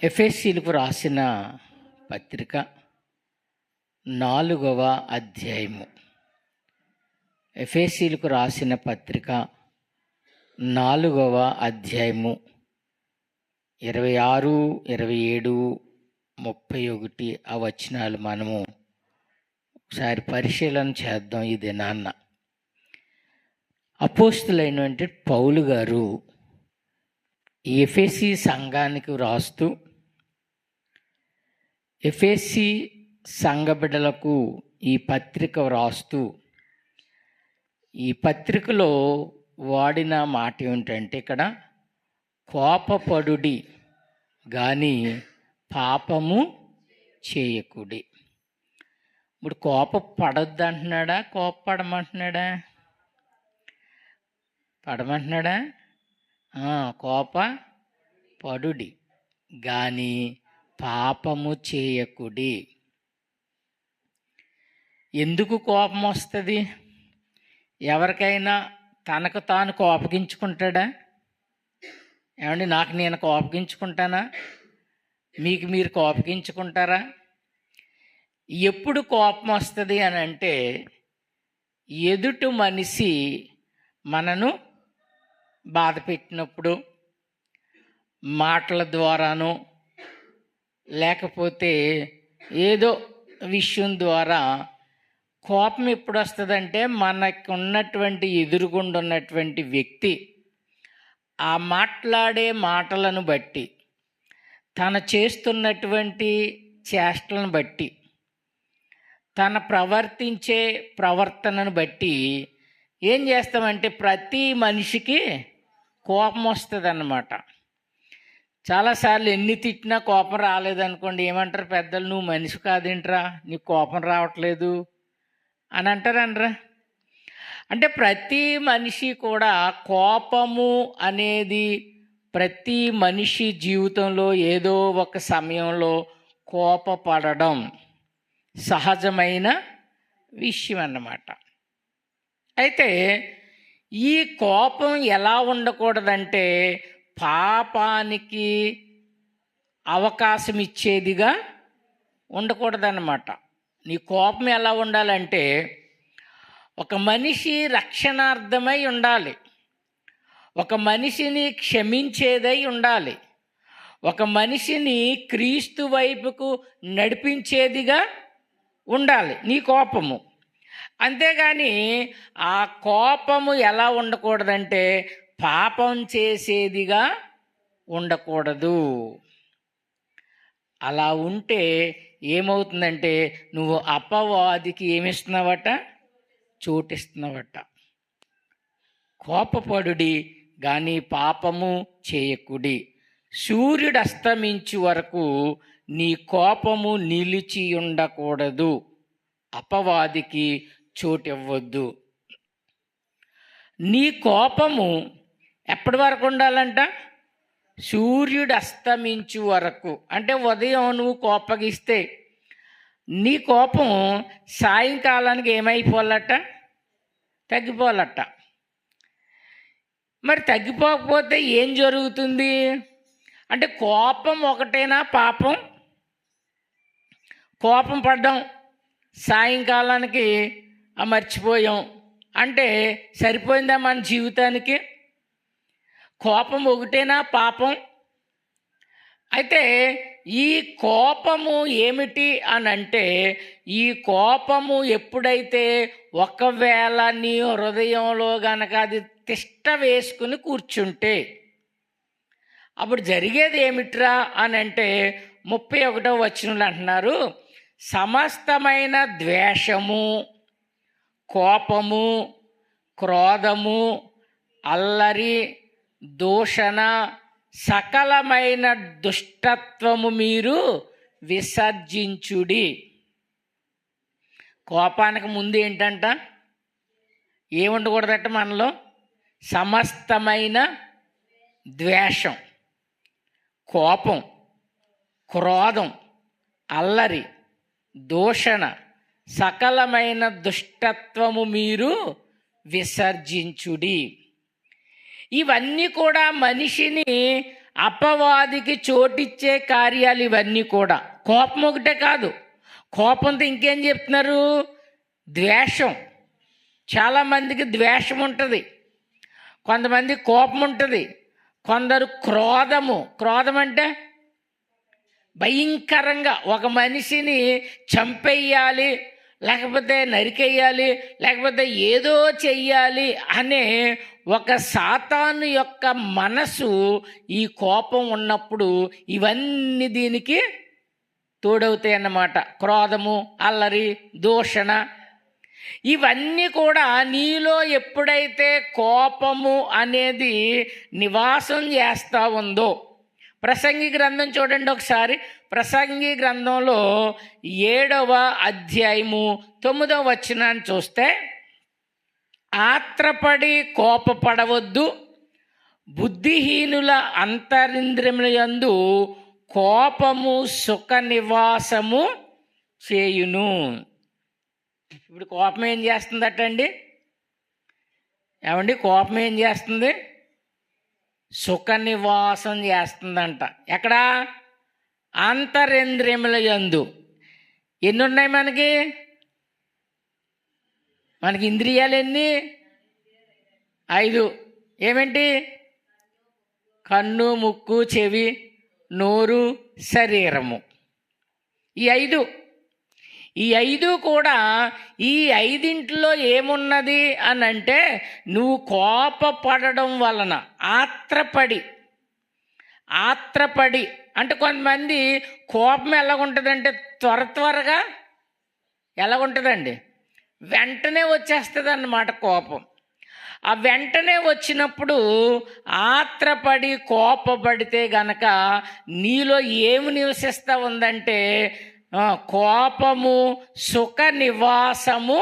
ఎఫెసీయులకు రాసిన పత్రిక 4వ అధ్యాయము. ఎఫెసీయులకు రాసిన పత్రిక 4వ అధ్యాయము 26, 27, 31 ఆ వచనాలు మనము ఒకసారి పరిశీలన చేద్దాం. ఈ దినాన్న అపోస్తులైనటువంటి పౌలు గారు ఈ ఎఫెసీ సంఘానికి రాస్తూ, ఎఫెసీ సంఘ బిడ్డలకు ఈ పత్రిక వ్రాస్తూ, ఈ పత్రికలో వాడిన మాట ఏమిటంటే, ఇక్కడ కోపపడుడి కానీ పాపము చేయకుడి. ఇప్పుడు కోపపడొద్దు అంటున్నాడా, కోపపడమంటున్నాడా? పడమంటున్నాడా? కోపపడుడి కానీ పాపము చేయకుడి. ఎందుకు కోపం వస్తుంది? ఎవరికైనా తనకు తాను కోపగించుకుంటాడా? ఏమండి, నాకు నేను కోపగించుకుంటానా? మీకు మీరు కోపగించుకుంటారా? ఎప్పుడు కోపం వస్తుంది అని అంటే, ఎదుటి మనిషి మనను బాధ పెట్టినప్పుడు, మాటల ద్వారానో లేకపోతే ఏదో విషయం ద్వారా కోపం ఎప్పుడు వస్తుందంటే, మనకు ఉన్నటువంటి ఎదురుగుండా ఉన్నటువంటి వ్యక్తి ఆ మాట్లాడే మాటలను బట్టి, తను చేస్తున్నటువంటి చేష్టలను బట్టి, తన ప్రవర్తించే ప్రవర్తనను బట్టి ఏం చేస్తామంటే ప్రతి మనిషికి కోపం వస్తుంది అన్నమాట. చాలాసార్లు ఎన్ని తిట్టినా కోపం రాలేదనుకోండి, ఏమంటారు పెద్దలు, నువ్వు మనిషి కాదేంట్రా, నీకు కోపం రావట్లేదు అని అంటారనరా. అంటే ప్రతి మనిషి కూడా కోపము అనేది ప్రతి మనిషి జీవితంలో ఏదో ఒక సమయంలో కోపపడడం సహజమైన విషయం అన్నమాట. అయితే ఈ కోపం ఎలా ఉండకూడదంటే, పాపానికి అవకాశం ఇచ్చేదిగా ఉండకూడదన్నమాట. నీ కోపం ఎలా ఉండాలంటే, ఒక మనిషి రక్షణార్థమై ఉండాలి, ఒక మనిషిని క్షమించేదై ఉండాలి, ఒక మనిషిని క్రీస్తు వైపుకు నడిపించేదిగా ఉండాలి నీ కోపము. అంతేగాని ఆ కోపము ఎలా ఉండకూడదంటే, పాపం చేసేదిగా ఉండకూడదు. అలా ఉంటే ఏమవుతుందంటే, నువ్వు అపవాదికి ఏమిస్తున్నావట? చోటిస్తున్నావట. కోపపడుడి కానీ పాపము చేయకుడి. సూర్యుడు అస్తమించు వరకు నీ కోపము నిలిచి ఉండకూడదు. అపవాదికి చోటివ్వద్దు. నీ కోపము ఎప్పటి వరకు ఉండాలంట? సూర్యుడు అస్తమించు వరకు. అంటే ఉదయం నువ్వు కోపగిస్తే నీ కోపం సాయంకాలానికి ఏమైపోవాలట? తగ్గిపోవాలట. మరి తగ్గిపోకపోతే ఏం జరుగుతుంది అంటే, కోపం ఒకటేనా పాపం? కోపం పడ్డాం, సాయంకాలానికి మర్చిపోయాం అంటే సరిపోయిందా మన జీవితానికి? కోపం ఒకటేనా పాపం? అయితే ఈ కోపము ఏమిటి అని అంటే, ఈ కోపము ఎప్పుడైతే ఒకవేళ నీ హృదయంలో గనక అది తిష్ట వేసుకుని కూర్చుంటే అప్పుడు జరిగేది ఏమిట్రా అని అంటే, 31వ వచనంలో అంటున్నారు, సమస్తమైన ద్వేషము, కోపము, క్రోధము, అల్లరి, దూషణ, సకలమైన దుష్టత్వము మీరు విసర్జించుడి. కోపానికి ముందు ఏంటంట? ఏముండకూడదట మనలో? సమస్తమైన ద్వేషం, కోపం, క్రోధం, అల్లరి, దూషణ, సకలమైన దుష్టత్వము మీరు విసర్జించుడి. ఇవన్నీ కూడా మనిషిని అపవాదికి చోటిచ్చే కార్యాలు ఇవన్నీ కూడా. కోపం ఒకటే కాదు, కోపంతో ఇంకేం చెప్తున్నారు? ద్వేషం. చాలామందికి ద్వేషం ఉంటుంది, కొంతమంది కోపం ఉంటుంది, కొందరు క్రోధం అంటే భయంకరంగా ఒక మనిషిని చంపేయాలి, లేకపోతే నరికేయాలి, లేకపోతే ఏదో చెయ్యాలి అనే ఒక సాతాను యొక్క మనసు ఈ కోపం ఉన్నప్పుడు ఇవన్నీ దీనికి తోడవుతాయి అన్నమాట. క్రోధము, అల్లరి, దూషణ, ఇవన్నీ కూడా నీలో ఎప్పుడైతే కోపము అనేది నివాసం చేస్తూ ఉందో. ప్రసంగి గ్రంథం చూడండి ఒకసారి. ప్రసంగి గ్రంథంలో 7వ అధ్యాయము 9వ వచనాన్ని చూస్తే, ఆత్రపడి కోపపడవద్దు, బుద్ధిహీనుల అంతరింద్రియములందు కోపము సుఖ నివాసము చేయును. ఇప్పుడు కోపం ఏం చేస్తుందటండి? ఏమండి, కోపం ఏం చేస్తుంది? సుఖ నివాసం చేస్తుందంట. ఎక్కడ? అంతరింద్రియముల యందు. ఎన్ని ఉన్నాయి మనకి ఇంద్రియాలు ఎన్ని? 5. ఏమేంటి? కన్ను, ముక్కు, చెవి, నోరు, శరీరము. ఈ 5 కూడా, ఈ 5 ఏమున్నది అని అంటే, నువ్వు కోపపడడం వలన ఆత్రపడి అంటే కొంతమంది కోపం ఎలాగుంటుందంటే త్వరగా ఎలాగుంటుందండి, వెంటనే వచ్చేస్తుంది అన్నమాట కోపం. ఆ వెంటనే వచ్చినప్పుడు ఆత్రపడి కోపపడితే గనక నీలో ఏమి నివసిస్తూ ఉందంటే కోపము సుఖ నివాసము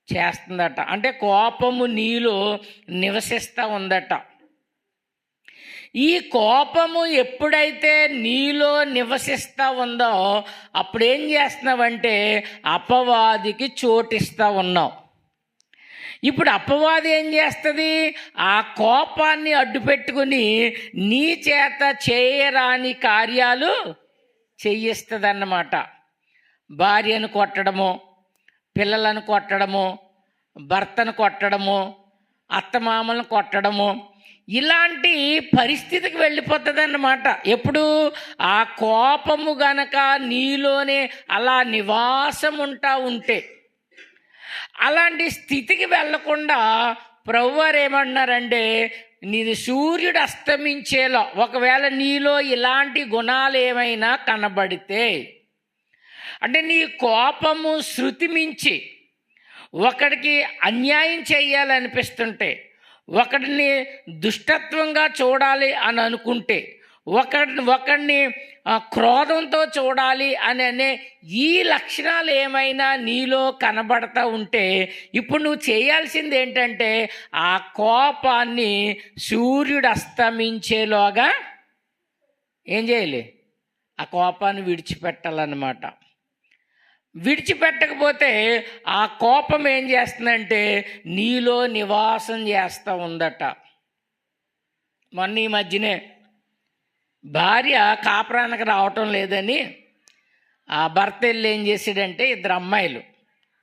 చేస్తుందట. అంటే కోపము నీలో నివసిస్తూ ఉందట. ఈ కోపము ఎప్పుడైతే నీలో నివసిస్తూ ఉందో అప్పుడేం చేస్తున్నావంటే అపవాదికి చోటిస్తూ ఉన్నావు. ఇప్పుడు అపవాది ఏం చేస్తుంది? ఆ కోపాన్ని అడ్డుపెట్టుకుని నీ చేత చేయరాని కార్యాలు చెయ్యిస్తుంది అన్నమాట. భార్యను కొట్టడము, పిల్లలను కొట్టడము, భర్తను కొట్టడము, అత్తమామలను కొట్టడము, ఇలాంటి పరిస్థితికి వెళ్ళిపోతుంది అన్నమాట. ఎప్పుడు? ఆ కోపము గనక నీలోనే అలా నివాసం ఉంటే. అలాంటి స్థితికి వెళ్ళకుండా ప్రభువారు ఏమన్నారంటే, నీది సూర్యుడు అస్తమించేలా ఒకవేళ నీలో ఇలాంటి గుణాలు ఏమైనా కనబడితే, అంటే నీ కోపము శృతి మించి ఒకడికి అన్యాయం చేయాలనిపిస్తుంటే, ఒకడిని దుష్టత్వంగా చూడాలి అని అనుకుంటే, ఒకడిని క్రోధంతో చూడాలి అనే ఈ లక్షణాలు ఏమైనా నీలో కనబడతా ఉంటే, ఇప్పుడు నువ్వు చేయాల్సింది ఏంటంటే ఆ కోపాన్ని సూర్యుడు అస్తమించేలోగా ఏం చేయాలి? ఆ కోపాన్ని విడిచిపెట్టాలన్నమాట. విడిచిపెట్టకపోతే ఆ కోపం ఏం చేస్తుందంటే నీలో నివాసం చేస్తూ ఉందట. మొన్న ఈ మధ్యనే భార్య కాపురానికి రావటం లేదని ఆ భర్త వెళ్ళి ఏం చేసాడంటే, 2 అమ్మాయిలు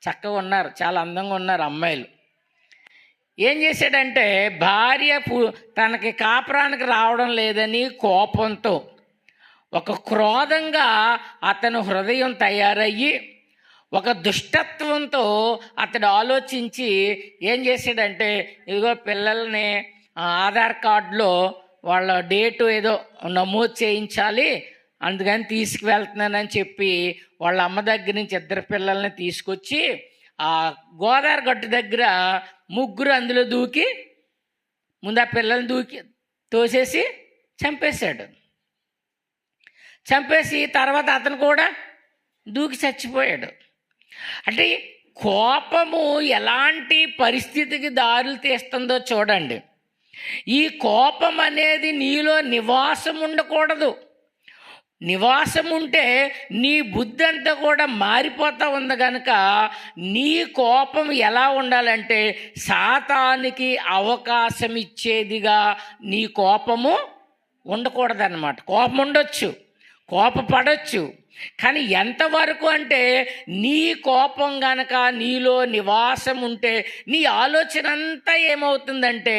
చక్కగా ఉన్నారు, చాలా అందంగా ఉన్నారు అమ్మాయిలు. ఏం చేశాడంటే భార్య తనకి కాపురానికి రావడం లేదని కోపంతో ఒక క్రోధంగా అతను హృదయం తయారయ్యి ఒక దుష్టత్వంతో అతడు ఆలోచించి ఏం చేశాడంటే, ఇదిగో పిల్లల్ని ఆధార్ కార్డులో వాళ్ళ డేటు ఏదో నమోదు చేయించాలి, అందుకని తీసుకువెళ్తున్నానని చెప్పి వాళ్ళ అమ్మ దగ్గర నుంచి 2 పిల్లల్ని తీసుకొచ్చి ఆ గోదావరి గట్టు దగ్గర 3 అందులో దూకి ముందు ఆ పిల్లల్ని తోసేసి చంపేశాడు. చంపేసి తర్వాత అతను కూడా దూకి చచ్చిపోయాడు. అంటే కోపము ఎలాంటి పరిస్థితికి దారులు తీస్తుందో చూడండి. ఈ కోపం అనేది నీలో నివాసం ఉండకూడదు. నివాసం ఉంటే నీ బుద్ధి అంతా కూడా మారిపోతూ ఉంది కనుక నీ కోపం ఎలా ఉండాలంటే సాతానికి అవకాశం ఇచ్చేదిగా నీ కోపము ఉండకూడదన్నమాట. కోపం ఉండొచ్చు, కోపపడవచ్చు, కానీ ఎంతవరకు అంటే నీ కోపం గనక నీలో నివాసం ఉంటే నీ ఆలోచన అంతా ఏమవుతుందంటే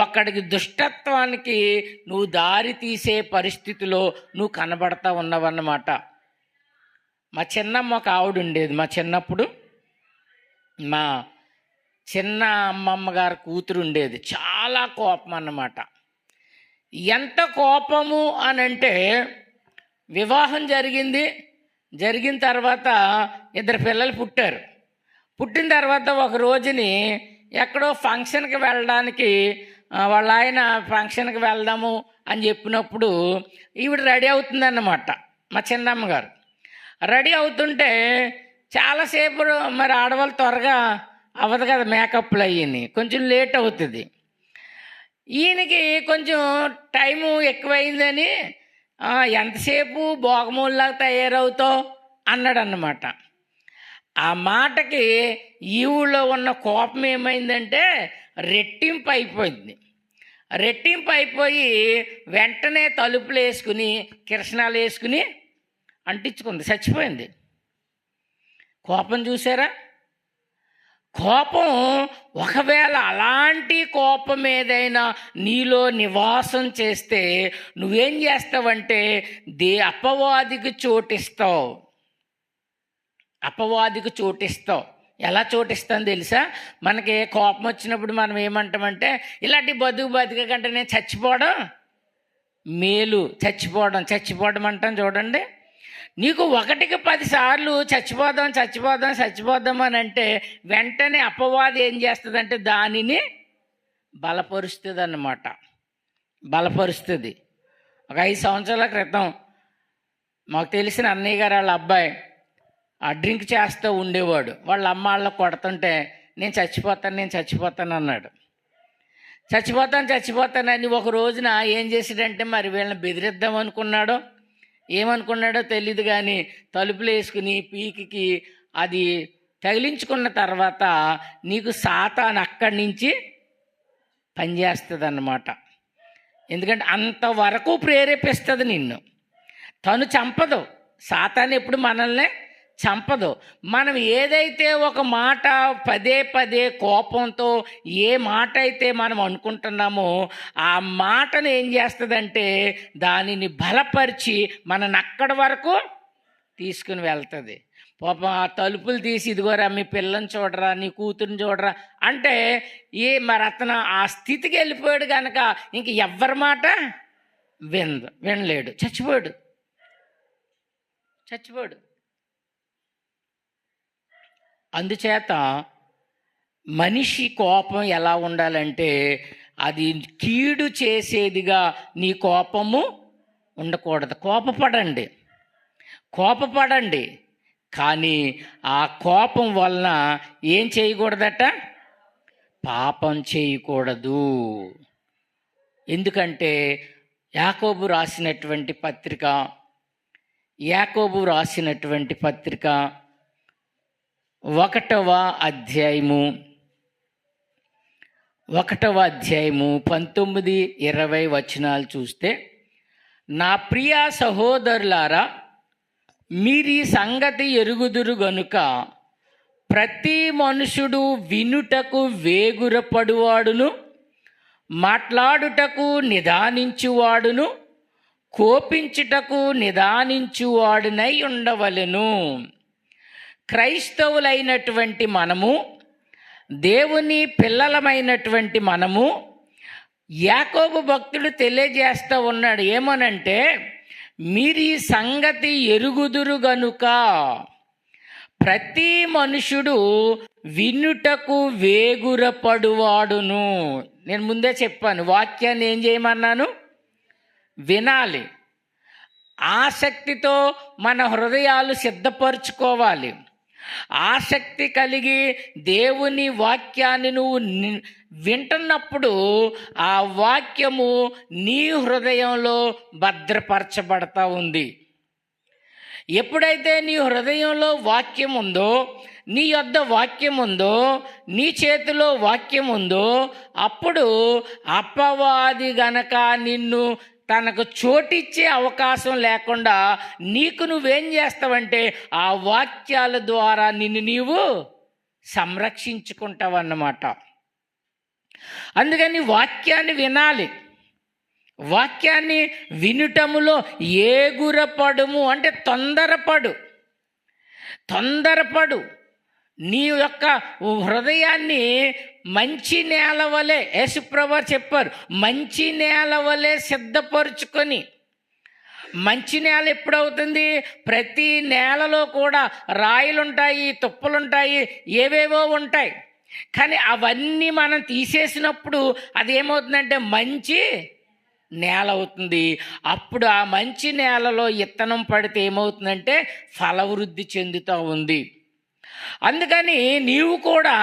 ఒక్కడికి దుష్టత్వానికి నువ్వు దారి తీసే పరిస్థితిలో నువ్వు కనబడతా ఉన్నావన్నమాట. మా చిన్నమ్మ ఒక ఆవిడ ఉండేది. మా చిన్నప్పుడు మా చిన్న అమ్మమ్మ గారి కూతురు ఉండేది. చాలా కోపం అన్నమాట. ఎంత కోపము అనంటే వివాహం జరిగిన తర్వాత 2 పిల్లలు పుట్టారు. పుట్టిన తర్వాత ఒక రోజుని ఎక్కడో ఫంక్షన్కి వెళ్ళడానికి వాళ్ళ ఆయన ఫంక్షన్కి వెళ్దాము అని చెప్పినప్పుడు ఈవిడ రెడీ అవుతుందన్నమాట. మా చిన్నమ్మ గారు రెడీ అవుతుంటే చాలాసేపు మరి ఆడవాళ్ళు త్వరగా అవ్వదు కదా, మేకప్లు అయ్యి కొంచెం లేట్ అవుతుంది. ఈయనకి కొంచెం టైము ఎక్కువైందని ఎంతసేపు భోగమూల్లాగా తయారవుతావు అన్నాడు అన్నమాట. ఆ మాటకి ఈ ఊళ్ళో ఉన్న కోపం ఏమైందంటే రెట్టింపు అయిపోయింది. రెట్టింపు అయిపోయి వెంటనే తలుపులు వేసుకుని కిరసనాలు వేసుకుని అంటించుకుంది, చచ్చిపోయింది. కోపం చూసారా? కోపం ఒకవేళ అలాంటి కోపం ఏదైనా నీలో నివాసం చేస్తే నువ్వేం చేస్తావంటే అపవాదికి చోటిస్తావు. అపవాదికి చోటిస్తావు. ఎలా చోటిస్తాను తెలుసా? మనకి కోపం వచ్చినప్పుడు మనం ఏమంటామంటే ఇలాంటి బతికంటే నేను చచ్చిపోవడం మేలు, చచ్చిపోవడం అంటాం చూడండి. నీకు 1కి 10 సార్లు చచ్చిపోదాం అని అంటే వెంటనే అపవాది ఏం చేస్తుందంటే దానిని బలపరుస్తుంది అన్నమాట. బలపరుస్తుంది. ఒక 5 సంవత్సరాల క్రితం మాకు తెలిసిన అన్నయ్య గారు వాళ్ళ అబ్బాయి డ్రింక్ చేస్తూ ఉండేవాడు. వాళ్ళ అమ్మ వాళ్ళకి కొడుతుంటే నేను చచ్చిపోతాను అన్నాడు. చచ్చిపోతానని ఒక రోజున ఏం చేసాడంటే మరి వీళ్ళని బెదిరిద్దాం అనుకున్నాడో ఏమనుకున్నాడో తెలియదు, కానీ తలుపులు వేసుకుని పీకికి అది తగిలించుకున్న తర్వాత నీకు సాతాను అక్కడి నుంచి పనిచేస్తుంది అన్నమాట. ఎందుకంటే అంతవరకు ప్రేరేపిస్తుంది నిన్ను. తను చంపదు, సాతాను ఎప్పుడు మనల్ని చంపదు. మనం ఏదైతే ఒక మాట పదే కోపంతో ఏ మాట అయితే మనం అనుకుంటున్నామో ఆ మాటను ఏం చేస్తుందంటే దానిని బలపరిచి మనని అక్కడి వరకు తీసుకుని వెళ్తుంది. పాపం ఆ తలుపులు తీసి ఇదిగోరా మీ పిల్లని చూడరా, నీ కూతురుని చూడరా అంటే మరి అతను ఆ స్థితికి వెళ్ళిపోయాడు కనుక ఇంక ఎవ్వరి మాట వినలేడు, చచ్చిపోయాడు. అందుచేత మనిషి కోపం ఎలా ఉండాలంటే అది కీడు చేసేదిగా నీ కోపము ఉండకూడదు. కోపపడండి కానీ ఆ కోపం వలన ఏం చేయకూడదట? పాపం చేయకూడదు. ఎందుకంటే యాకోబు రాసినటువంటి పత్రిక 1వ అధ్యాయము 19-20 వచనాలు చూస్తే, నా ప్రియ సహోదరులారా, మీరీ సంగతి ఎరుగుదురు గనుక ప్రతి మనుషుడు వినుటకు వేగురపడువాడును, మాట్లాడుటకు నిదానించువాడును, కోపించుటకు నిదానించువాడునై ఉండవలెను. క్రైస్తవులైనటువంటి మనము, దేవుని పిల్లలమైనటువంటి మనము, యాకోబు భక్తుడు తెలియజేస్తూ ఉన్నాడు ఏమనంటే, మీరీ సంగతి ఎరుగుదురు గనుక ప్రతి మనుషుడు వినుటకు వేగురపడువాడును. నేను ముందే చెప్పాను, వాక్యాన్ని ఏం చేయమన్నాను? వినాలి. ఆసక్తితో మన హృదయాలు సిద్ధపరచుకోవాలి. ఆసక్తి కలిగి దేవుని వాక్యాన్ని నువ్వు వింటున్నప్పుడు ఆ వాక్యము నీ హృదయంలో భద్రపరచబడతా ఉంది. ఎప్పుడైతే నీ హృదయంలో వాక్యం ఉందో, నీ యొద్ద వాక్యం ఉందో, నీ చేతిలో వాక్యం ఉందో, అప్పుడు అపవాది గనక నిన్ను తనకు చోటిచ్చే అవకాశం లేకుండా నీకు నువ్వేం చేస్తావంటే ఆ వాక్యాల ద్వారా నిన్ను నీవు సంరక్షించుకుంటావన్నమాట. అందుకని వాక్యాన్ని వినాలి. వాక్యాన్ని వినుటములో ఏగురపడుము అంటే తొందరపడు. నీ యొక్క హృదయాన్ని మంచి నేల వలె, యేసుప్రభు చెప్పారు, మంచి నేల వలె సిద్ధపరుచుకొని. మంచి నేల ఎప్పుడవుతుంది? ప్రతి నేలలో కూడా రాయిలుంటాయి, తుప్పలుంటాయి, ఏవేవో ఉంటాయి. కానీ అవన్నీ మనం తీసేసినప్పుడు అదేమవుతుందంటే మంచి నేల అవుతుంది. అప్పుడు ఆ మంచి నేలలో ఇత్తనం పడితే ఏమవుతుందంటే ఫలవృద్ధి చెందుతూ ఉంది. అందుకని నీవు కూడా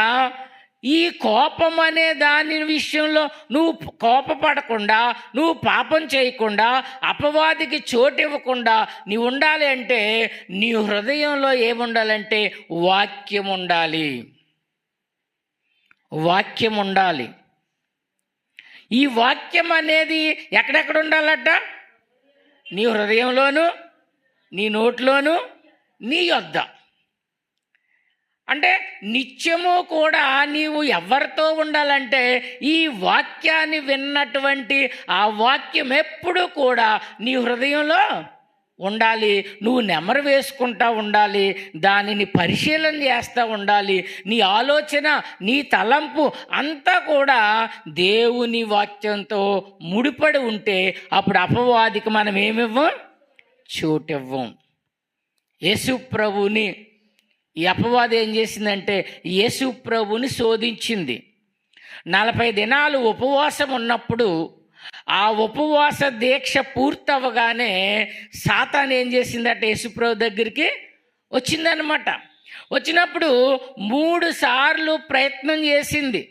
ఈ కోపం అనే దాని విషయంలో నువ్వు కోపపడకుండా, నువ్వు పాపం చేయకుండా, అపవాదికి చోటు ఇవ్వకుండా నీవు ఉండాలి అంటే నీ హృదయంలో ఏముండాలంటే వాక్యం ఉండాలి. ఈ వాక్యం అనేది ఎక్కడెక్కడ ఉండాలట? నీ హృదయంలోను, నీ నోట్లోను, నీ యొద్ద. అంటే నిత్యము కూడా నీవు ఎవరితో ఉండాలంటే ఈ వాక్యాన్ని విన్నటువంటి ఆ వాక్యం ఎప్పుడు కూడా నీ హృదయంలో ఉండాలి. నువ్వు నెమరు వేసుకుంటా ఉండాలి, దానిని పరిశీలన చేస్తూ ఉండాలి. నీ ఆలోచన, నీ తలంపు అంతా కూడా దేవుని వాక్యంతో ముడిపడి ఉంటే అప్పుడు అపవాదికి మనం ఏమివ్వం? చోటివ్వం. యేసు ప్రభుని ఈ అపవాది ఏం చేసిందంటే యేసు ప్రభుని శోధించింది. 40 దినాలు ఉపవాసం ఉన్నప్పుడు ఆ ఉపవాస దీక్ష పూర్తవగానే సాతాను ఏం చేసిందట? యేసుప్రభు దగ్గరికి వచ్చిందనమాట. వచ్చినప్పుడు 3 సార్లు ప్రయత్నం చేసింది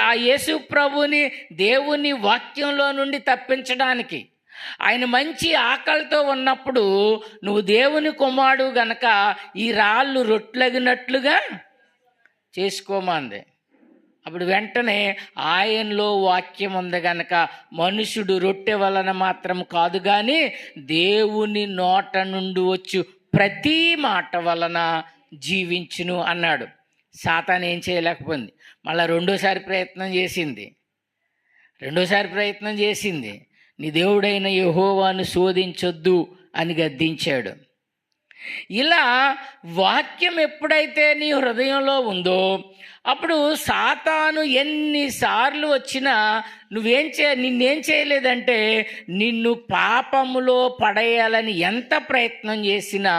ఆ యేసుప్రభుని దేవుని వాక్యంలో నుండి తప్పించడానికి. ఆయన మంచి ఆకలితో ఉన్నప్పుడు నువ్వు దేవుని కుమారుడు గనక ఈ రాళ్ళు రొట్టెలగినట్లుగా చేసుకోమంది. అప్పుడు వెంటనే ఆయనలో వాక్యం ఉంది గనక మనుషుడు రొట్టె వలన మాత్రం కాదు కానీ దేవుని నోట నుండి వచ్చు ప్రతి మాట వలన జీవించును అన్నాడు. సాతాను ఏం చేయలేకపోయింది. మళ్ళీ రెండోసారి ప్రయత్నం చేసింది. నీ దేవుడైన యెహోవాను శోధించొద్దు అని గద్దించాడు. ఇలా వాక్యం ఎప్పుడైతే నీ హృదయంలో ఉందో అప్పుడు సాతాను ఎన్నిసార్లు వచ్చినా నిన్నేం చేయలేదంటే నిన్ను పాపములో పడేయాలని ఎంత ప్రయత్నం చేసినా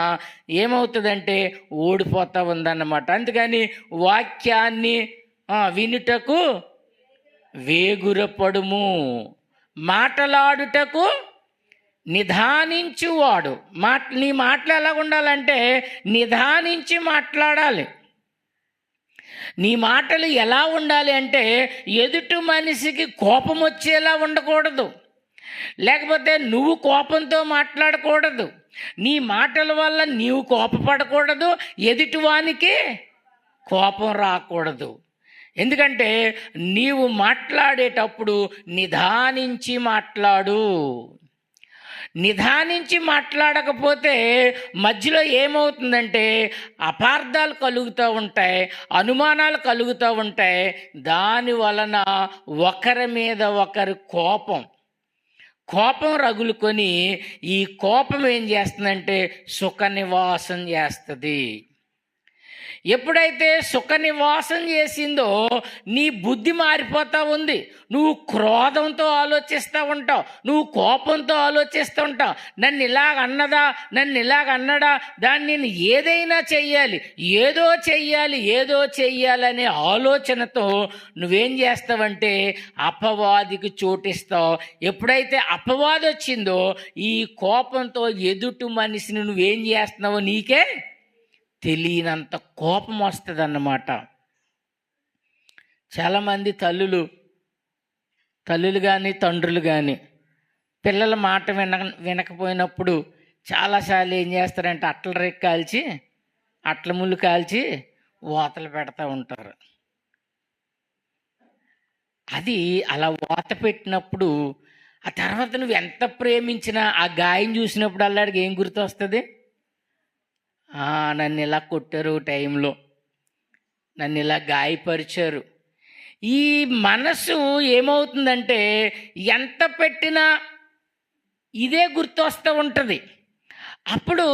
ఏమవుతుందంటే ఓడిపోతా ఉందన్నమాట. అందుకని వాక్యాన్ని వినుటకు వేగురపడుము, మాటలాడుటకు నిదానించువాడు. నీ మాటలు ఎలా ఉండాలంటే నిదానించి మాట్లాడాలి. నీ మాటలు ఎలా ఉండాలి అంటే ఎదుటి మనిషికి కోపం వచ్చేలా ఉండకూడదు, లేకపోతే నువ్వు కోపంతో మాట్లాడకూడదు. నీ మాటల వల్ల నీవు కోపపడకూడదు, ఎదుటివానికి కోపం రాకూడదు. ఎందుకంటే నీవు మాట్లాడేటప్పుడు నిదానించి మాట్లాడు. నిదానించి మాట్లాడకపోతే మధ్యలో ఏమవుతుందంటే అపార్థాలు కలుగుతూ ఉంటాయి, అనుమానాలు కలుగుతూ ఉంటాయి. దాని వలన ఒకరి మీద ఒకరు కోపం రగులుకొని ఈ కోపం ఏం చేస్తుందంటే సుఖ నివాసం చేస్తుంది. ఎప్పుడైతే సుఖ నివాసం చేసిందో నీ బుద్ధి మారిపోతూ ఉంది. నువ్వు క్రోధంతో ఆలోచిస్తూ ఉంటావు, నువ్వు కోపంతో ఆలోచిస్తూ ఉంటావు. నన్ను ఇలాగ అన్నడా, దాన్ని నేను ఏదైనా చెయ్యాలి, ఏదో చెయ్యాలనే ఆలోచనతో నువ్వేం చేస్తావంటే అపవాదికి చోటిస్తావు. ఎప్పుడైతే అపవాది వచ్చిందో ఈ కోపంతో ఎదుటి మనిషిని నువ్వేం చేస్తున్నావో నీకే తెలియనంత కోపం వస్తుంది అన్నమాట. చాలామంది తల్లులు కానీ తండ్రులు కానీ పిల్లల మాట వినకపోయినప్పుడు చాలాసార్లు ఏం చేస్తారంటే అట్ల ముళ్ళు కాల్చి వాతలు పెడతా ఉంటారు. అది అలా వాత పెట్టినప్పుడు ఆ తర్వాత నువ్వు ఎంత ప్రేమించినా ఆ గాయం చూసినప్పుడు అల్లాడికి ఏం గుర్తు వస్తుంది? నన్ను ఇలా కొట్టారు టైంలో, నన్ను ఇలా గాయపరిచారు. ఈ మనసు ఏమవుతుందంటే ఎంత పెట్టినా ఇదే గుర్తొస్తూ ఉంటుంది. అప్పుడు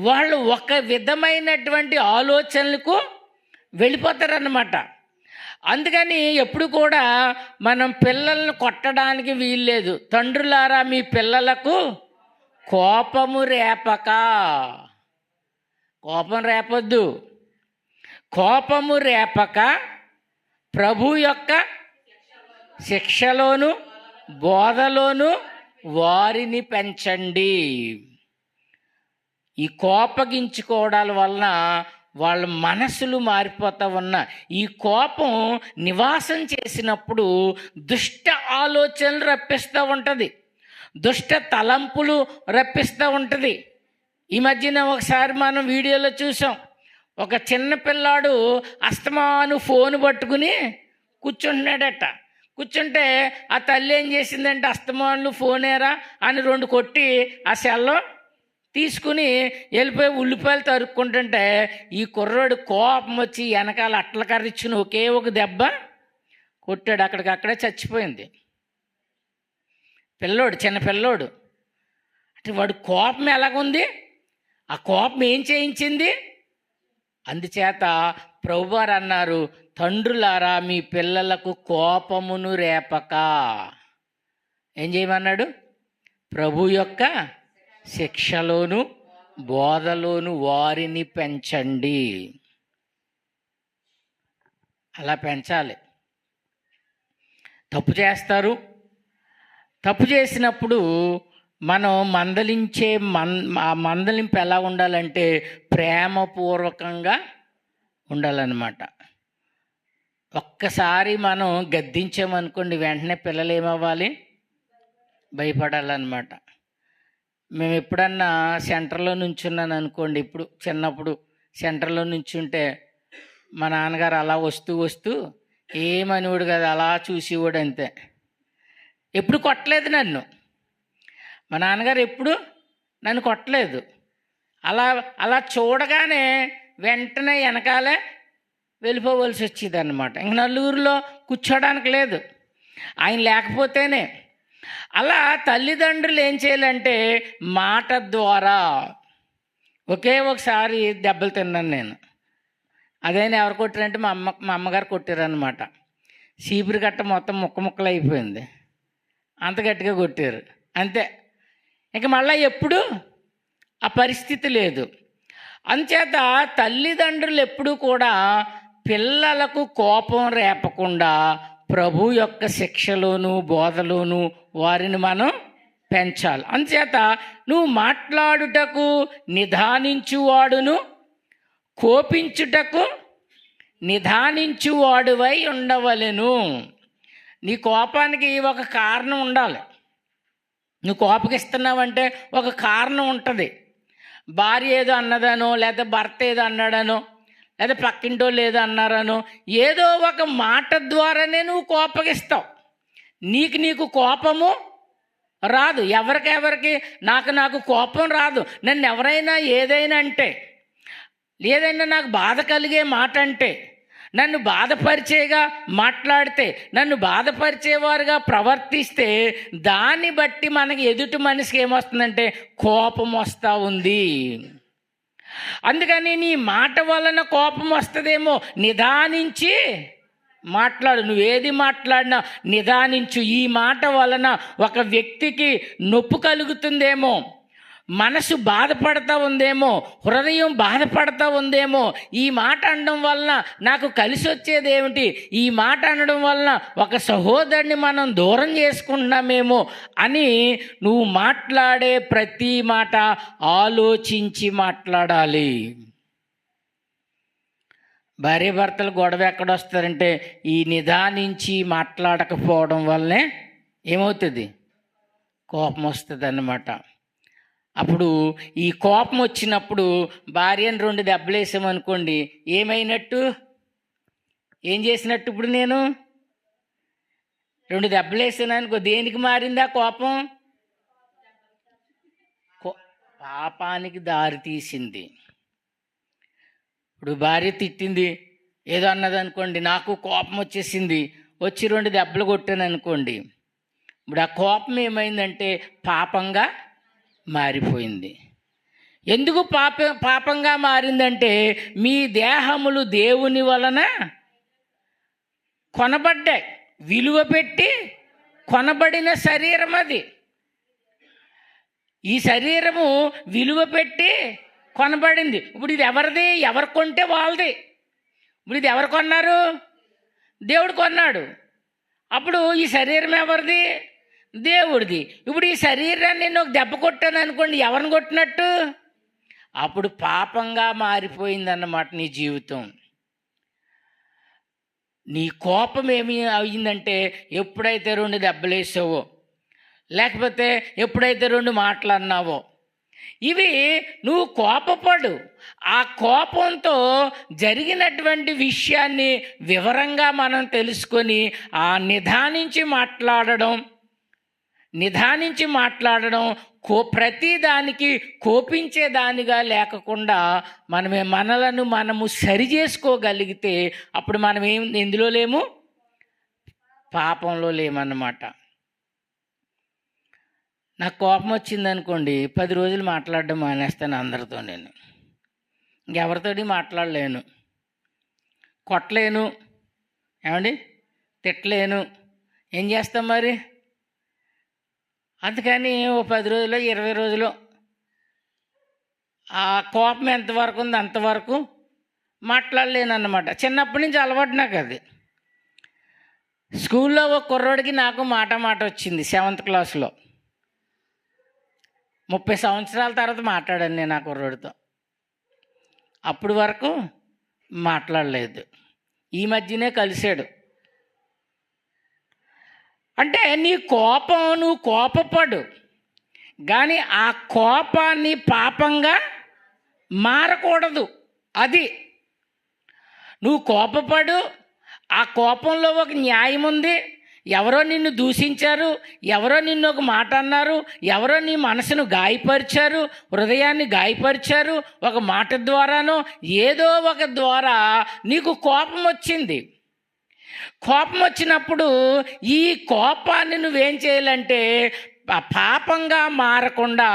వాళ్ళు ఒక విధమైనటువంటి ఆలోచనలకు వెళ్ళిపోతారన్నమాట. అందుకని ఎప్పుడు కూడా మనం పిల్లల్ని కొట్టడానికి వీల్లేదు. తండ్రులారా మీ పిల్లలకు కోపం రేపొద్దు. కోపము రేపక ప్రభు యొక్క శిక్షలోను బోధలోను వారిని పెంచండి. ఈ కోపగించుకోవడాల వలన వాళ్ళ మనసులు మారిపోతా ఉన్నా, ఈ కోపం నివాసం చేసినప్పుడు దుష్ట ఆలోచనలు రప్పిస్తూ ఉంటుంది, దుష్ట తలంపులు రప్పిస్తూ ఉంటుంది. ఈ మధ్యన ఒకసారి మనం వీడియోలో చూసాం, ఒక చిన్న పిల్లాడు అస్తమాను ఫోన్ పట్టుకుని కూర్చుంటున్నాడట. కూర్చుంటే ఆ తల్లి ఏం చేసిందంటే అస్తమాను ఫోనేరా అని 2 కొట్టి ఆ సెల్లో తీసుకుని వెళ్ళిపోయి ఉల్లిపాయలు తరుక్కుంటుంటే ఈ కుర్రాడు కోపం వచ్చి వెనకాల అట్ల కర్రిచ్చుని ఒకే ఒక దెబ్బ కొట్టాడు. అక్కడికక్కడే చచ్చిపోయింది పిల్లోడు, చిన్న పిల్లోడు. అంటే వాడు కోపం ఎలాగుంది, ఆ కోపం ఏం చేయించింది? అందుచేత ప్రభువారు అన్నారు, తండ్రులారా మీ పిల్లలకు కోపమును రేపక ఏం చేయమన్నాడు? ప్రభు యొక్క శిక్షలోను బోధలోను వారిని పెంచండి. అలా పెంచాలి. తప్పు చేస్తారు. తప్పు చేసినప్పుడు మనం మందలించే మందలింపు ఎలా ఉండాలంటే ప్రేమపూర్వకంగా ఉండాలన్నమాట. ఒక్కసారి మనం గద్దించామనుకోండి, వెంటనే పిల్లలు ఏమవ్వాలి? భయపడాలన్నమాట. మేము ఎప్పుడన్నా సెంటర్లో నుంచున్నాను అనుకోండి, ఇప్పుడు చిన్నప్పుడు సెంటర్లో నుంచుంటే మా నాన్నగారు అలా వస్తూ ఏమనివాడు కదా, అలా చూసేవాడు అంతే. ఎప్పుడు కొట్టలేదు నన్ను, మా నాన్నగారు ఎప్పుడు నన్ను కొట్టలేదు. అలా చూడగానే వెంటనే వెనకాలే వెళ్ళిపోవలసి వచ్చేది అన్నమాట. ఇంక నలుగురిలో కూర్చోడానికి లేదు, ఆయన లేకపోతేనే. అలా తల్లిదండ్రులు ఏం చేయాలంటే మాట ద్వారా. ఒకే ఒకసారి దెబ్బలు తిన్నాను నేను. అదైనా ఎవరు కొట్టారంటే మా అమ్మగారు కొట్టారనమాట. చీపురు కట్ట మొత్తం ముక్కలు అయిపోయింది, అంత గట్టిగా కొట్టారు అంతే. ఇంక మళ్ళీ ఎప్పుడు ఆ పరిస్థితి లేదు. అంచేత తల్లిదండ్రులు ఎప్పుడూ కూడా పిల్లలకు కోపం రేపకుండా ప్రభు యొక్క శిక్షలోను బోధలోను వారిని మనం పెంచాలి. అంచేత నువ్వు మాట్లాడుటకు నిదానించువాడును, కోపించుటకు నిదానించువాడువై ఉండవలెను. నీ కోపానికి ఒక కారణం ఉండాలి. నువ్వు కోపగిస్తున్నావంటే ఒక కారణం ఉంటుంది. భార్య ఏదో అన్నదనో, లేదా భర్త ఏదో అన్నాడనో, లేదా పక్కింటోళ్ళు ఏదో అన్నారనో, ఏదో ఒక మాట ద్వారానే నువ్వు కోపగిస్తావు. నీకు కోపము రాదు. ఎవరికి నాకు కోపం రాదు. నన్ను ఎవరైనా ఏదైనా అంటే, ఏదైనా నాకు బాధ కలిగే మాట అంటే, నన్ను బాధపరిచేగా మాట్లాడితే, నన్ను బాధపరిచేవారుగా ప్రవర్తిస్తే, దాన్ని బట్టి మనకి ఎదుటి మనిషికి ఏమొస్తుందంటే కోపం వస్తూ ఉంది. అందుకని నీ మాట వలన కోపం వస్తుందేమో, నిదానించి మాట్లాడు. నువ్వేది మాట్లాడినా నిదానించు. ఈ మాట వలన ఒక వ్యక్తికి నొప్పి కలుగుతుందేమో, మనసు బాధపడతా ఉందేమో, హృదయం బాధపడతా ఉందేమో. ఈ మాట అనడం వలన నాకు కలిసి వచ్చేది ఏమిటి? ఈ మాట అనడం వలన ఒక సహోదరుని మనం దూరం చేసుకుంటున్నామేమో అని నువ్వు మాట్లాడే ప్రతి మాట ఆలోచించి మాట్లాడాలి. భార్యాభర్తలు గొడవ ఎక్కడొస్తారంటే ఈ నిదానించి మాట్లాడకపోవడం వల్లనే ఏమవుతుంది? కోపం వస్తుంది అన్నమాట. అప్పుడు ఈ కోపం వచ్చినప్పుడు భార్యను 2 దెబ్బలు వేసామనుకోండి, ఏమైనట్టు? ఏం చేసినట్టు? ఇప్పుడు నేను 2 దెబ్బలు వేసాననుకో, దేనికి మారింది ఆ కోపం? పాపానికి దారి తీసింది. ఇప్పుడు భార్య తిట్టింది, ఏదో అన్నది అనుకోండి, నాకు కోపం వచ్చేసింది, వచ్చి 2 దెబ్బలు కొట్టాను అనుకోండి, ఇప్పుడు ఆ కోపం ఏమైందంటే పాపంగా మారిపోయింది. ఎందుకు పాపంగా మారిందంటే మీ దేహములు దేవుని వలన కొనబడ్డాయి, విలువ పెట్టి కొనబడిన శరీరం అది. ఈ శరీరము విలువ పెట్టి కొనబడింది. ఇప్పుడు ఇది ఎవరిది? ఎవరు కొంటే వాళ్ళది. ఇప్పుడు ఇది ఎవరు కొన్నారు? దేవుడు కొన్నాడు. అప్పుడు ఈ శరీరం ఎవరిది? దేవుడిది. ఇప్పుడు ఈ శరీరాన్ని నేను ఒక దెబ్బ కొట్టాను అనుకోండి, ఎవరిని కొట్టినట్టు? అప్పుడు పాపంగా మారిపోయిందన్నమాట నీ జీవితం. నీ కోపం ఏమి అయిందంటే ఎప్పుడైతే 2 దెబ్బలు వేసావో, లేకపోతే ఎప్పుడైతే 2 మాటలు అన్నావో, ఇవి నువ్వు కోపపడు. ఆ కోపంతో జరిగినటువంటి విషయాన్ని వివరంగా మనం తెలుసుకొని నిదానించి మాట్లాడడం ప్రతిదానికి కోపించేదానిగా లేకుండా మనలను మనము సరి చేసుకోగలిగితే అప్పుడు మనం ఎందులో లేము? పాపంలో లేమన్నమాట. నాకు కోపం వచ్చిందనుకోండి, 10 రోజులు మాట్లాడడం మానేస్తాను అందరితో. నేను ఇంకెవరితోటి మాట్లాడలేను, కొట్టలేను, ఏమండి, తిట్టలేను. ఏం చేస్తాం మరి? అందుకని ఓ 10 రోజులు 20 రోజులు ఆ కోపం ఎంతవరకు ఉందో అంతవరకు మాట్లాడలేను అన్నమాట. చిన్నప్పటి నుంచి అలవాటు నాకు అది. స్కూల్లో ఒక కుర్రోడికి నాకు మాట వచ్చింది 7th క్లాస్లో. 30 సంవత్సరాల తర్వాత మాట్లాడాను నేను ఆ కుర్రోడితో. అప్పుడు వరకు మాట్లాడలేదు. ఈ మధ్యనే కలిశాడు. అంటే నీ కోపం, నువ్వు కోపపడు, కానీ ఆ కోపాన్ని పాపంగా మారకూడదు. అది నువ్వు కోపపడు, ఆ కోపంలో ఒక న్యాయం ఉంది. ఎవరో నిన్ను దూషించారు, ఎవరో నిన్ను ఒక మాట అన్నారు, ఎవరో నీ మనసును గాయపరిచారు, హృదయాన్ని గాయపరిచారు, ఒక మాట ద్వారానో ఏదో ఒక ద్వారా నీకు కోపం వచ్చింది. కోపం వచ్చినప్పుడు ఈ కోపాన్ని నువ్వేం చేయాలంటే పాపంగా మారకుండా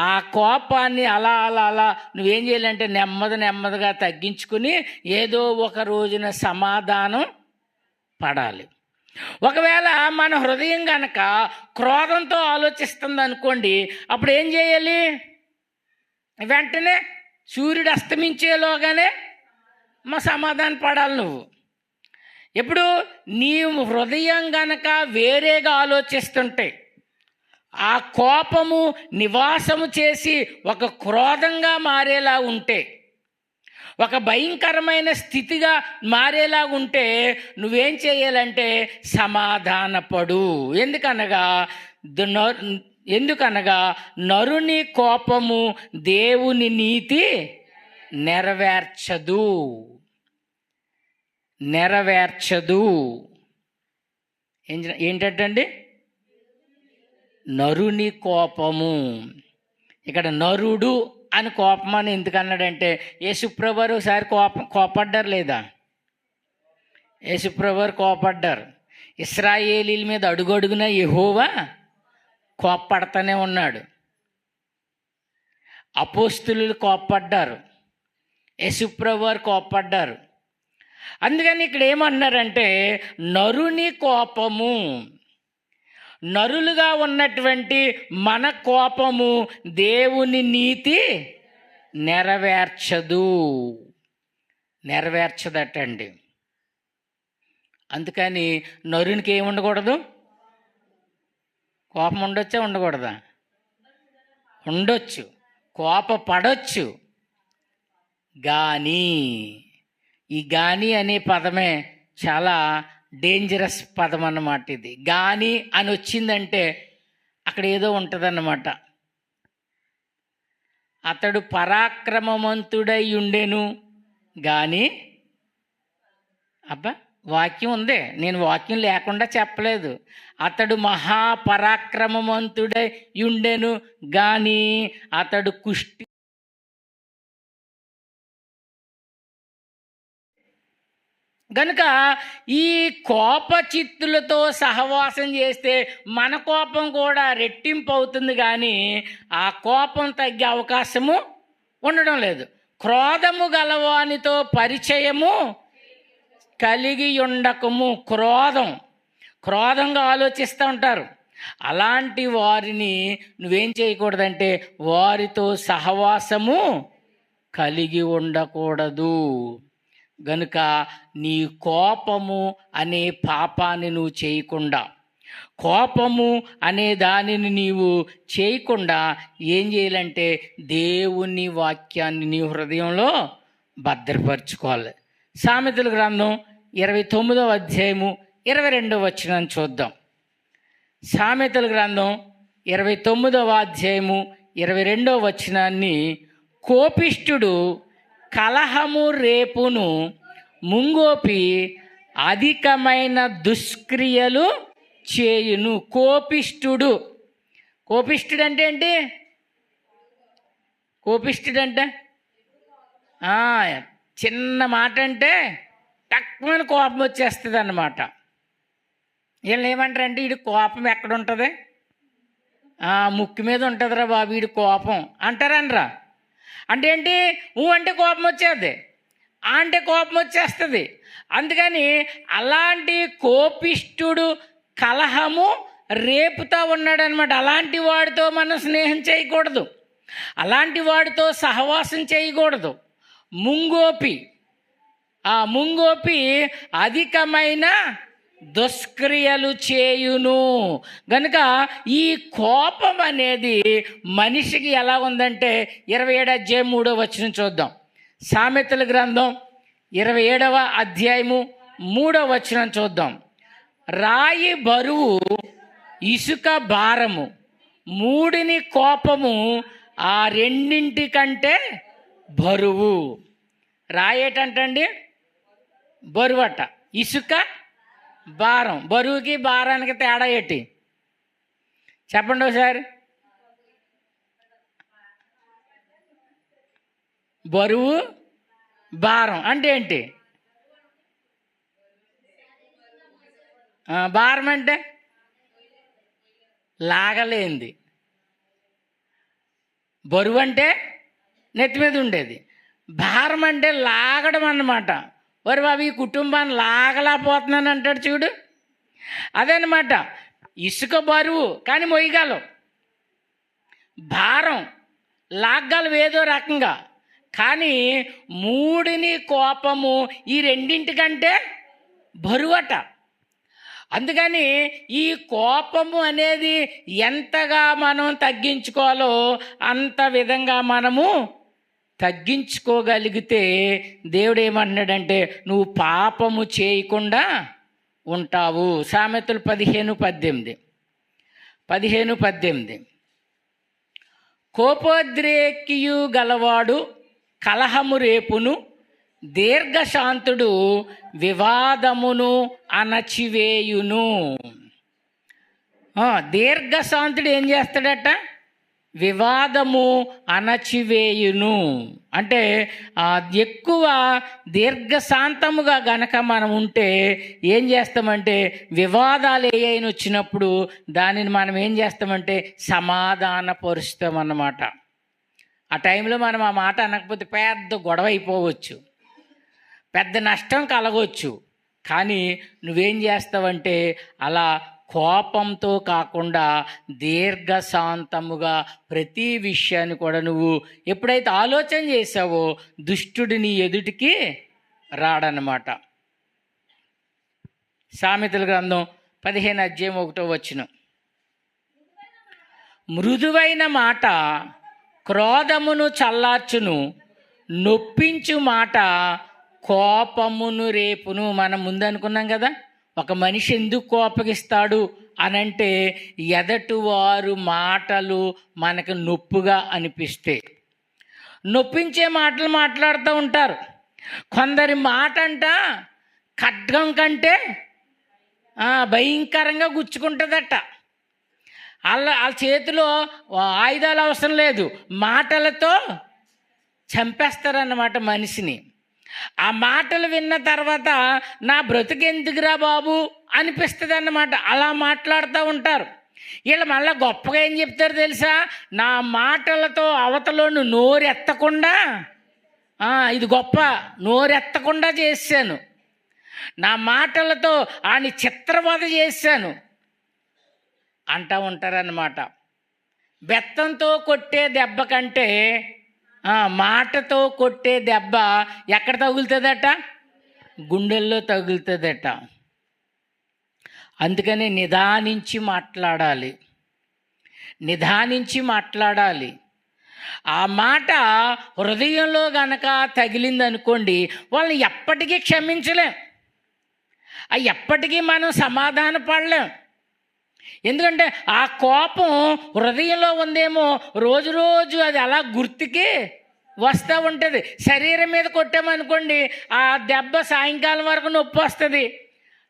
ఆ కోపాన్ని అలా నువ్వేం చేయాలంటే నెమ్మదిగా తగ్గించుకుని ఏదో ఒక రోజున సమాధానం పడాలి. ఒకవేళ మన హృదయం కనుక క్రోధంతో ఆలోచిస్తుంది అనుకోండి, అప్పుడు ఏం చేయాలి? వెంటనే సూర్యుడు అస్తమించేలోగానే సమాధానం పడాలి నువ్వు. ఇప్పుడు నీ హృదయం గనక వేరేగా ఆలోచిస్తుంటే, ఆ కోపము నివాసము చేసి ఒక క్రోధంగా మారేలా ఉంటే, ఒక భయంకరమైన స్థితిగా మారేలా ఉంటే నువ్వేం చేయాలంటే సమాధానపడు. ఎందుకనగా నరుని కోపము దేవుని నీతి నెరవేర్చదు. ఏంటంటే నరుని కోపము. ఇక్కడ నరుడు అని కోపం అని ఎందుకు అన్నాడంటే, యేసుప్రభువారు ఒకసారి కోపడ్డారు లేదా? యేసుప్రభువారు కోపడ్డారు. ఇశ్రాయేలీల మీద అడుగడుగున యెహోవా కోపపడతానే ఉన్నాడు. అపోస్తులు కోపడ్డారు, యేసుప్రభువారు కోపడ్డారు. అందుకని ఇక్కడ ఏమన్నారంటే నరుని కోపము, నరులుగా ఉన్నటువంటి మన కోపము దేవుని నీతి నెరవేర్చదటండి. అందుకని నరునికి ఏమి ఉండకూడదు? కోపం ఉండొచ్చా? ఉండకూడదా? ఉండొచ్చు, కోపపడొచ్చు. కానీ ఈ గాని అనే పదమే చాలా డేంజరస్ పదం అన్నమాట. ఇది గాని అని వచ్చిందంటే అక్కడ ఏదో ఉంటుందన్నమాట. అతడు పరాక్రమవంతుడై ఉండెను కానీ వాక్యం ఉంది, నేను వాక్యం లేకుండా చెప్పలేదు. అతడు మహాపరాక్రమవంతుడై ఉండెను గాని అతడు కుష్టి గనుక ఈ కోపచిత్తులతో సహవాసం చేస్తే మన కోపం కూడా రెట్టింపు అవుతుంది, కానీ ఆ కోపం తగ్గే అవకాశము ఉండడం లేదు. క్రోధము గలవానితో పరిచయము కలిగి ఉండకము. క్రోధంగా ఆలోచిస్తూ ఉంటారు. అలాంటి వారిని నువ్వేం చేయకూడదంటే వారితో సహవాసము కలిగి ఉండకూడదు. గనుక నీ కోపము అనే పాపాన్ని నువ్వు చేయకుండా, కోపము అనే దానిని నీవు చేయకుండా ఏం చేయాలంటే దేవుని వాక్యాన్ని నీ హృదయంలో భద్రపరచుకోవాలి. సామెతల గ్రంథం 29వ అధ్యాయము 22వ వచనాన్ని చూద్దాం. సామెతల గ్రంథం 29వ అధ్యాయము 22వ వచనాన్ని, కోపిష్ఠుడు కలహము రేపును ముంగోపి అధికమైన దుష్క్రియలు చేయును. కోపిష్ఠుడు అంటే ఏంటి? కోపిష్ఠుడు అంటే చిన్న మాట అంటే తక్కువ కోపం వచ్చేస్తుంది అన్నమాట. వీళ్ళు ఏమంటారంటే వీడి కోపం ఎక్కడ ఉంటుంది? ముక్కు మీద ఉంటుందిరా బాబు వీడి కోపం అంటారనరా. అంటే ఏంటి? అంటే కోపం వచ్చేది, అంటే కోపం వచ్చేస్తుంది. అందుకని అలాంటి కోపిష్ఠుడు కలహము రేపుతా ఉన్నాడు అనమాట. అలాంటి వాడితో మనం స్నేహం చేయకూడదు, అలాంటి వాడితో సహవాసం చేయకూడదు. ముంగోపి అధికమైన దుష్క్రియలు చేయును. గనుక ఈ కోపం అనేది మనిషికి ఎలా ఉందంటే 27వ అధ్యాయం 3వ వచనం చూద్దాం. సామెతల గ్రంథం 27వ అధ్యాయము 3వ వచనం చూద్దాం. రాయి బరువు, ఇసుక భారము, మూడిని కోపము ఆ రెండింటికంటే బరువు. రాయి ఏంటంటండి? బరువట. ఇసుక భారం. బరువుకి భారానికి తేడా ఏంటి చెప్పండి ఒకసారి. బరువు భారం అంటే ఏంటి? భారం అంటే లాగలేంది. బరువు అంటే నెత్తి మీద ఉండేది. భారం అంటే లాగడం అన్నమాట. వరి బాబు ఈ కుటుంబాన్ని లాగలేకపోతున్నాను అంటాడు చూడు, అదనమాట. ఇసుక బరువు కానీ మొయ్యగలవు, భారం లాగగలవు ఏదో రకంగా, కానీ మూడిని కోపము ఈ రెండింటికంటే బరువట. అందుకని ఈ కోపము అనేది ఎంతగా మనం తగ్గించుకోవాలో అంత విధంగా మనము తగ్గించుకోగలిగితే దేవుడు ఏమంటున్నాడంటే నువ్వు పాపము చేయకుండా ఉంటావు. సామెతలు 15:18 కోపోద్రేకియు గలవాడు కలహము రేపును, దీర్ఘశాంతుడు వివాదమును అణచివేయును. దీర్ఘశాంతుడు ఏం చేస్తాడట? వివాదము అణచివేయును. అంటే ఎక్కువ దీర్ఘశాంతముగా గనక మనం ఉంటే ఏం చేస్తామంటే వివాదాలు ఏమైనా వచ్చినప్పుడు దానిని మనం ఏం చేస్తామంటే సమాధానపరుస్తామన్నమాట. ఆ టైంలో మనం ఆ మాట అనకపోతే పెద్ద గొడవ అయిపోవచ్చు, పెద్ద నష్టం కలగవచ్చు. కానీ నువ్వేం చేస్తావంటే అలా కోపంతో కాకుండా దీర్ఘశాంతముగా ప్రతి విషయాన్ని కూడా నువ్వు ఎప్పుడైతే ఆలోచన చేసావో దుష్టుడు నీ ఎదుటికి రాడనమాట. సామెతల గ్రంథం 15:1 మృదువైన మాట క్రోధమును చల్లార్చును, నొప్పించు మాట కోపమును రేపును. మనం ముందు అనుకున్నాం కదా, ఒక మనిషి ఎందుకు కోపగిస్తాడు అనంటే ఎదటివారు మాటలు మనకు నొప్పుగా అనిపిస్తే నొప్పించే మాటలు మాట్లాడుతూ ఉంటారు. కొందరి మాట అంట ఖడ్గం కంటే భయంకరంగా గుచ్చుకుంటుందట. వాళ్ళ చేతిలో ఆయుధాలు అవసరం లేదు, మాటలతో చంపేస్తారన్నమాట మనిషిని. ఆ మాటలు విన్న తర్వాత నా బ్రతుకెందుకురా బాబు అనిపిస్తుంది అన్నమాట. అలా మాట్లాడుతూ ఉంటారు. వీళ్ళు మళ్ళీ గొప్పగా ఏం చెప్తారు తెలుసా? నా మాటలతో అవతలను నోరెత్తకుండా, ఇది గొప్ప, నోరెత్తకుండా చేశాను, నా మాటలతో ఆయన చిత్రవద చేశాను అంటూ ఉంటారన్నమాట. బెత్తంతో కొట్టే దెబ్బ కంటే మాటతో కొట్టే దెబ్బ ఎక్కడ తగులుతుందట? గుండెల్లో తగులుతుందట. అందుకని నిదానించి మాట్లాడాలి, నిదానించి మాట్లాడాలి. ఆ మాట హృదయంలో గనక తగిలిందనుకోండి, వాళ్ళని ఎప్పటికీ క్షమించలేం, ఎప్పటికీ మనం సమాధాన పడలేం. ఎందుకంటే ఆ కోపం హృదయంలో ఉందేమో, రోజు రోజు అది అలా గుర్తుకి వస్తూ ఉంటుంది. శరీరం మీద కొట్టామనుకోండి, ఆ దెబ్బ సాయంకాలం వరకు నొప్పి వస్తుంది,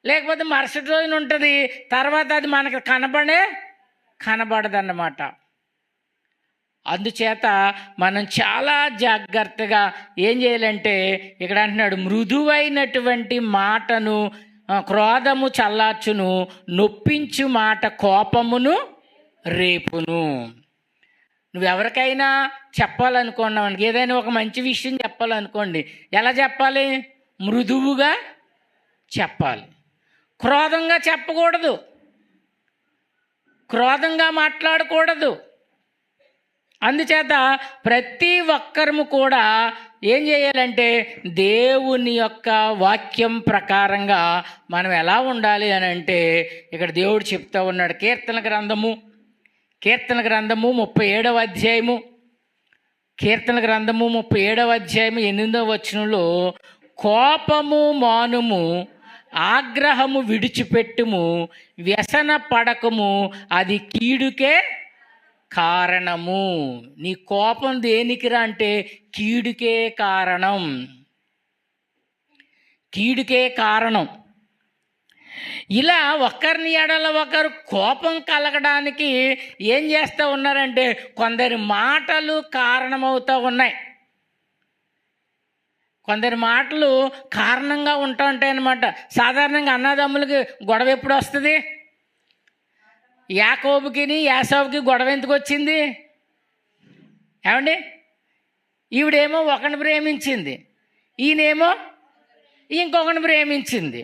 లేకపోతే మరుసటి రోజున ఉంటుంది, తర్వాత అది మనకు కనబడదన్నమాట. అందుచేత మనం చాలా జాగ్రత్తగా ఏం చేయాలంటే, ఇక్కడ అంటున్నాడు మృదువైనటువంటి మాటను క్రోధము చల్లార్చును, నొప్పించు మాట కోపమును రేపును. నువ్వెవరికైనా చెప్పాలనుకున్నావు, ఏదైనా ఒక మంచి విషయం చెప్పాలనుకోండి, ఎలా చెప్పాలి? మృదువుగా చెప్పాలి, క్రోధంగా చెప్పకూడదు, క్రోధంగా మాట్లాడకూడదు. అందుచేత ప్రతి ఒక్కరము కూడా ఏం చేయాలంటే, దేవుని యొక్క వాక్యం ప్రకారంగా మనం ఎలా ఉండాలి అని అంటే, ఇక్కడ దేవుడు చెప్తా ఉన్నాడు. కీర్తన గ్రంథము 37వ అధ్యాయము, కీర్తన గ్రంథము 37వ అధ్యాయము 8వ వచనంలో, కోపము మానుము, ఆగ్రహము విడిచిపెట్టుము, వ్యసన పడకము, అది కీడుకే కారణము. నీ కోపం దేనికిరా అంటే కీడుకే కారణం, కీడుకే కారణం. ఇలా ఒకరిని ఎడల ఒకరు కోపం కలగడానికి ఏం చేస్తూ ఉన్నారంటే, కొందరి మాటలు కారణమవుతూ ఉన్నాయి. కొందరి మాటలు కారణంగా ఉంటూ ఉంటాయన్నమాట. సాధారణంగా అన్నదమ్ములకి గొడవ ఎప్పుడు వస్తుంది? యాకోబుకి యాసావుకి గొడవ ఎందుకు వచ్చింది? ఏమండి? ఈవిడేమో ఒకరిని ప్రేమించింది, ఈయనేమో ఇంకొకరిని ప్రేమించింది.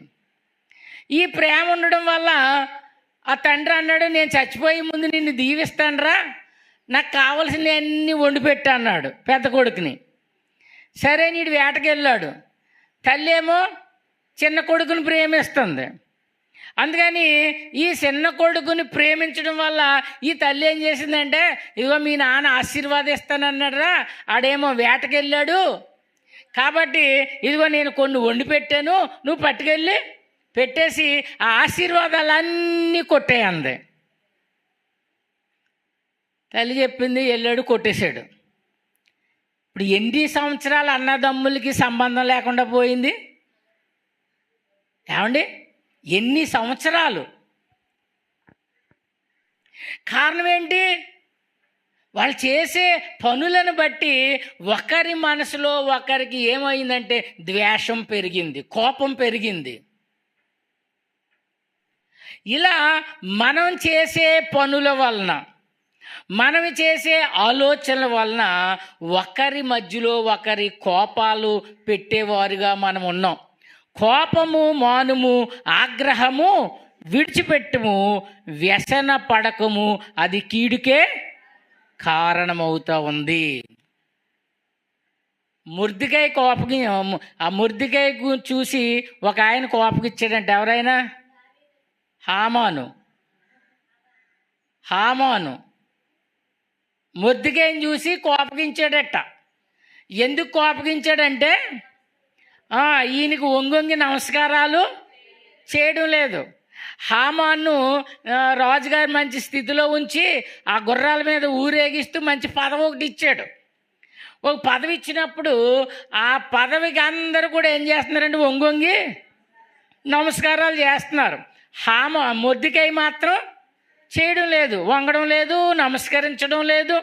ఈ ప్రేమ ఉండడం వల్ల ఆ తండ్రి అన్నాడు, నేను చచ్చిపోయే ముందు నిన్ను దీవిస్తానురా, నాకు కావలసినవి అన్నీ వండి పెట్టు అన్నాడు పెద్ద కొడుకుని. సరే నీడు వేటకి వెళ్ళాడు. తల్లి ఏమో చిన్న కొడుకుని ప్రేమిస్తుంది. అందుకని ఈ చిన్న కొడుకుని ప్రేమించడం వల్ల ఈ తల్లి ఏం చేసిందంటే, ఇదిగో మీ నాన్న ఆశీర్వాదిస్తానన్నాడురా, ఆడేమో వేటకి వెళ్ళాడు కాబట్టి ఇదిగో నేను కొన్ని వండి పెట్టాను, నువ్వు పట్టుకెళ్ళి పెట్టేసి ఆ ఆశీర్వాదాలన్నీ కొట్టేయంది. తల్లి చెప్పింది, వెళ్ళాడు, కొట్టేశాడు. ఇప్పుడు ఎన్ని సంవత్సరాలు అన్నదమ్ములకి సంబంధం లేకుండా పోయింది? ఏమండి? ఎన్ని సంవత్సరాలు? కారణం ఏంటి? వాళ్ళు చేసే పనులను బట్టి ఒకరి మనసులో ఒకరికి ఏమైందంటే ద్వేషం పెరిగింది, కోపం పెరిగింది. ఇలా మనం చేసే పనుల వలన, మనం చేసే ఆలోచనల వలన ఒకరి మధ్యలో ఒకరి కోపాలు పెట్టేవారుగా మనం ఉన్నాం. కోపము మానుము, ఆగ్రహము విడిచిపెట్టుము, వ్యసన పడకము, అది కీడుకే కారణమవుతా ఉంది. ముర్దికాయ కోపకి, ఆ ముర్దికాయ చూసి ఒక ఆయన కోపకిచ్చాడంటే ఎవరైనా? హామాను ముర్దికాయని చూసి కోపగించాడట. ఎందుకు కోపగించాడంటే ఈయనకు వంగొంగి నమస్కారాలు చేయడం లేదు. హామాను రాజుగారు మంచి స్థితిలో ఉంచి ఆ గుర్రాల మీద ఊరేగిస్తూ మంచి పదవి ఒకటి ఇచ్చాడు. ఒక పదవి ఇచ్చినప్పుడు ఆ పదవికి అందరూ కూడా ఏం చేస్తున్నారంటే వంగొంగి నమస్కారాలు చేస్తున్నారు. మొర్దెకై మాత్రం చేయడం లేదు, వంగడం లేదు, నమస్కరించడం లేదు.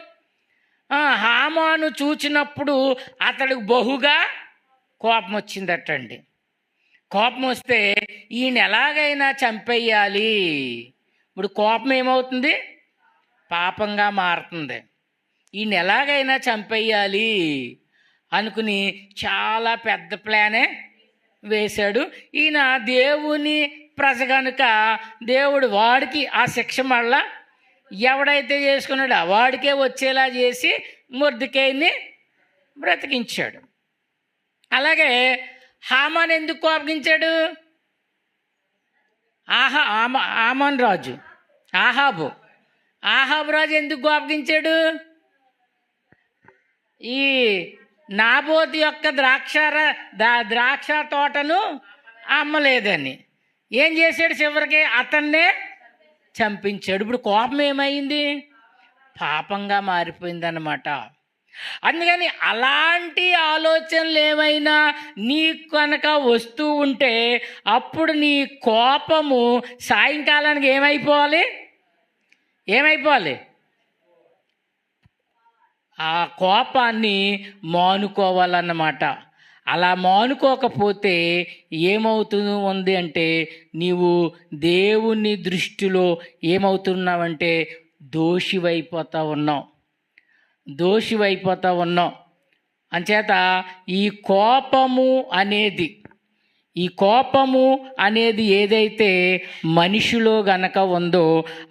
హామాను చూచినప్పుడు అతడికి బహుగా కోపం వచ్చిందటండి. కోపం వస్తే ఈయన ఎలాగైనా చంపేయాలి. ఇప్పుడు కోపం ఏమవుతుంది? పాపంగా మారుతుంది. ఈయన ఎలాగైనా చంపేయాలి అనుకుని చాలా పెద్ద ప్లానే వేశాడు. ఈయన దేవుని ప్రజ కనుక దేవుడు వాడికి ఆ శిక్ష మళ్ళా ఎవడైతే చేసుకున్నాడో వాడికే వచ్చేలా చేసి మొర్దెకైని బ్రతికించాడు. అలాగే హామాను ఎందుకు కోపగించాడు? ఆమాన్ రాజు ఆహాబు రాజు ఎందుకు కోపగించాడు? ఈ నాబోతు యొక్క ద్రాక్ష తోటను అమ్మలేదని ఏం చేశాడు? చివరికి అతన్నే చంపించాడు. ఇప్పుడు కోపం ఏమైంది? పాపంగా మారిపోయిందన్నమాట. అందుకని అలాంటి ఆలోచనలు ఏమైనా నీకు కనుక వస్తూ ఉంటే అప్పుడు నీ కోపము సాయంకాలానికి ఏమైపోవాలి? ఆ కోపాన్ని మానుకోవాలన్నమాట. అలా మానుకోకపోతే ఏమవుతుంది ఉంది అంటే నీవు దేవుని దృష్టిలో ఏమవుతున్నావంటే దోషివైపోతా ఉన్నావు. అంచేత ఈ కోపము అనేది ఏదైతే మనిషిలో గనక ఉందో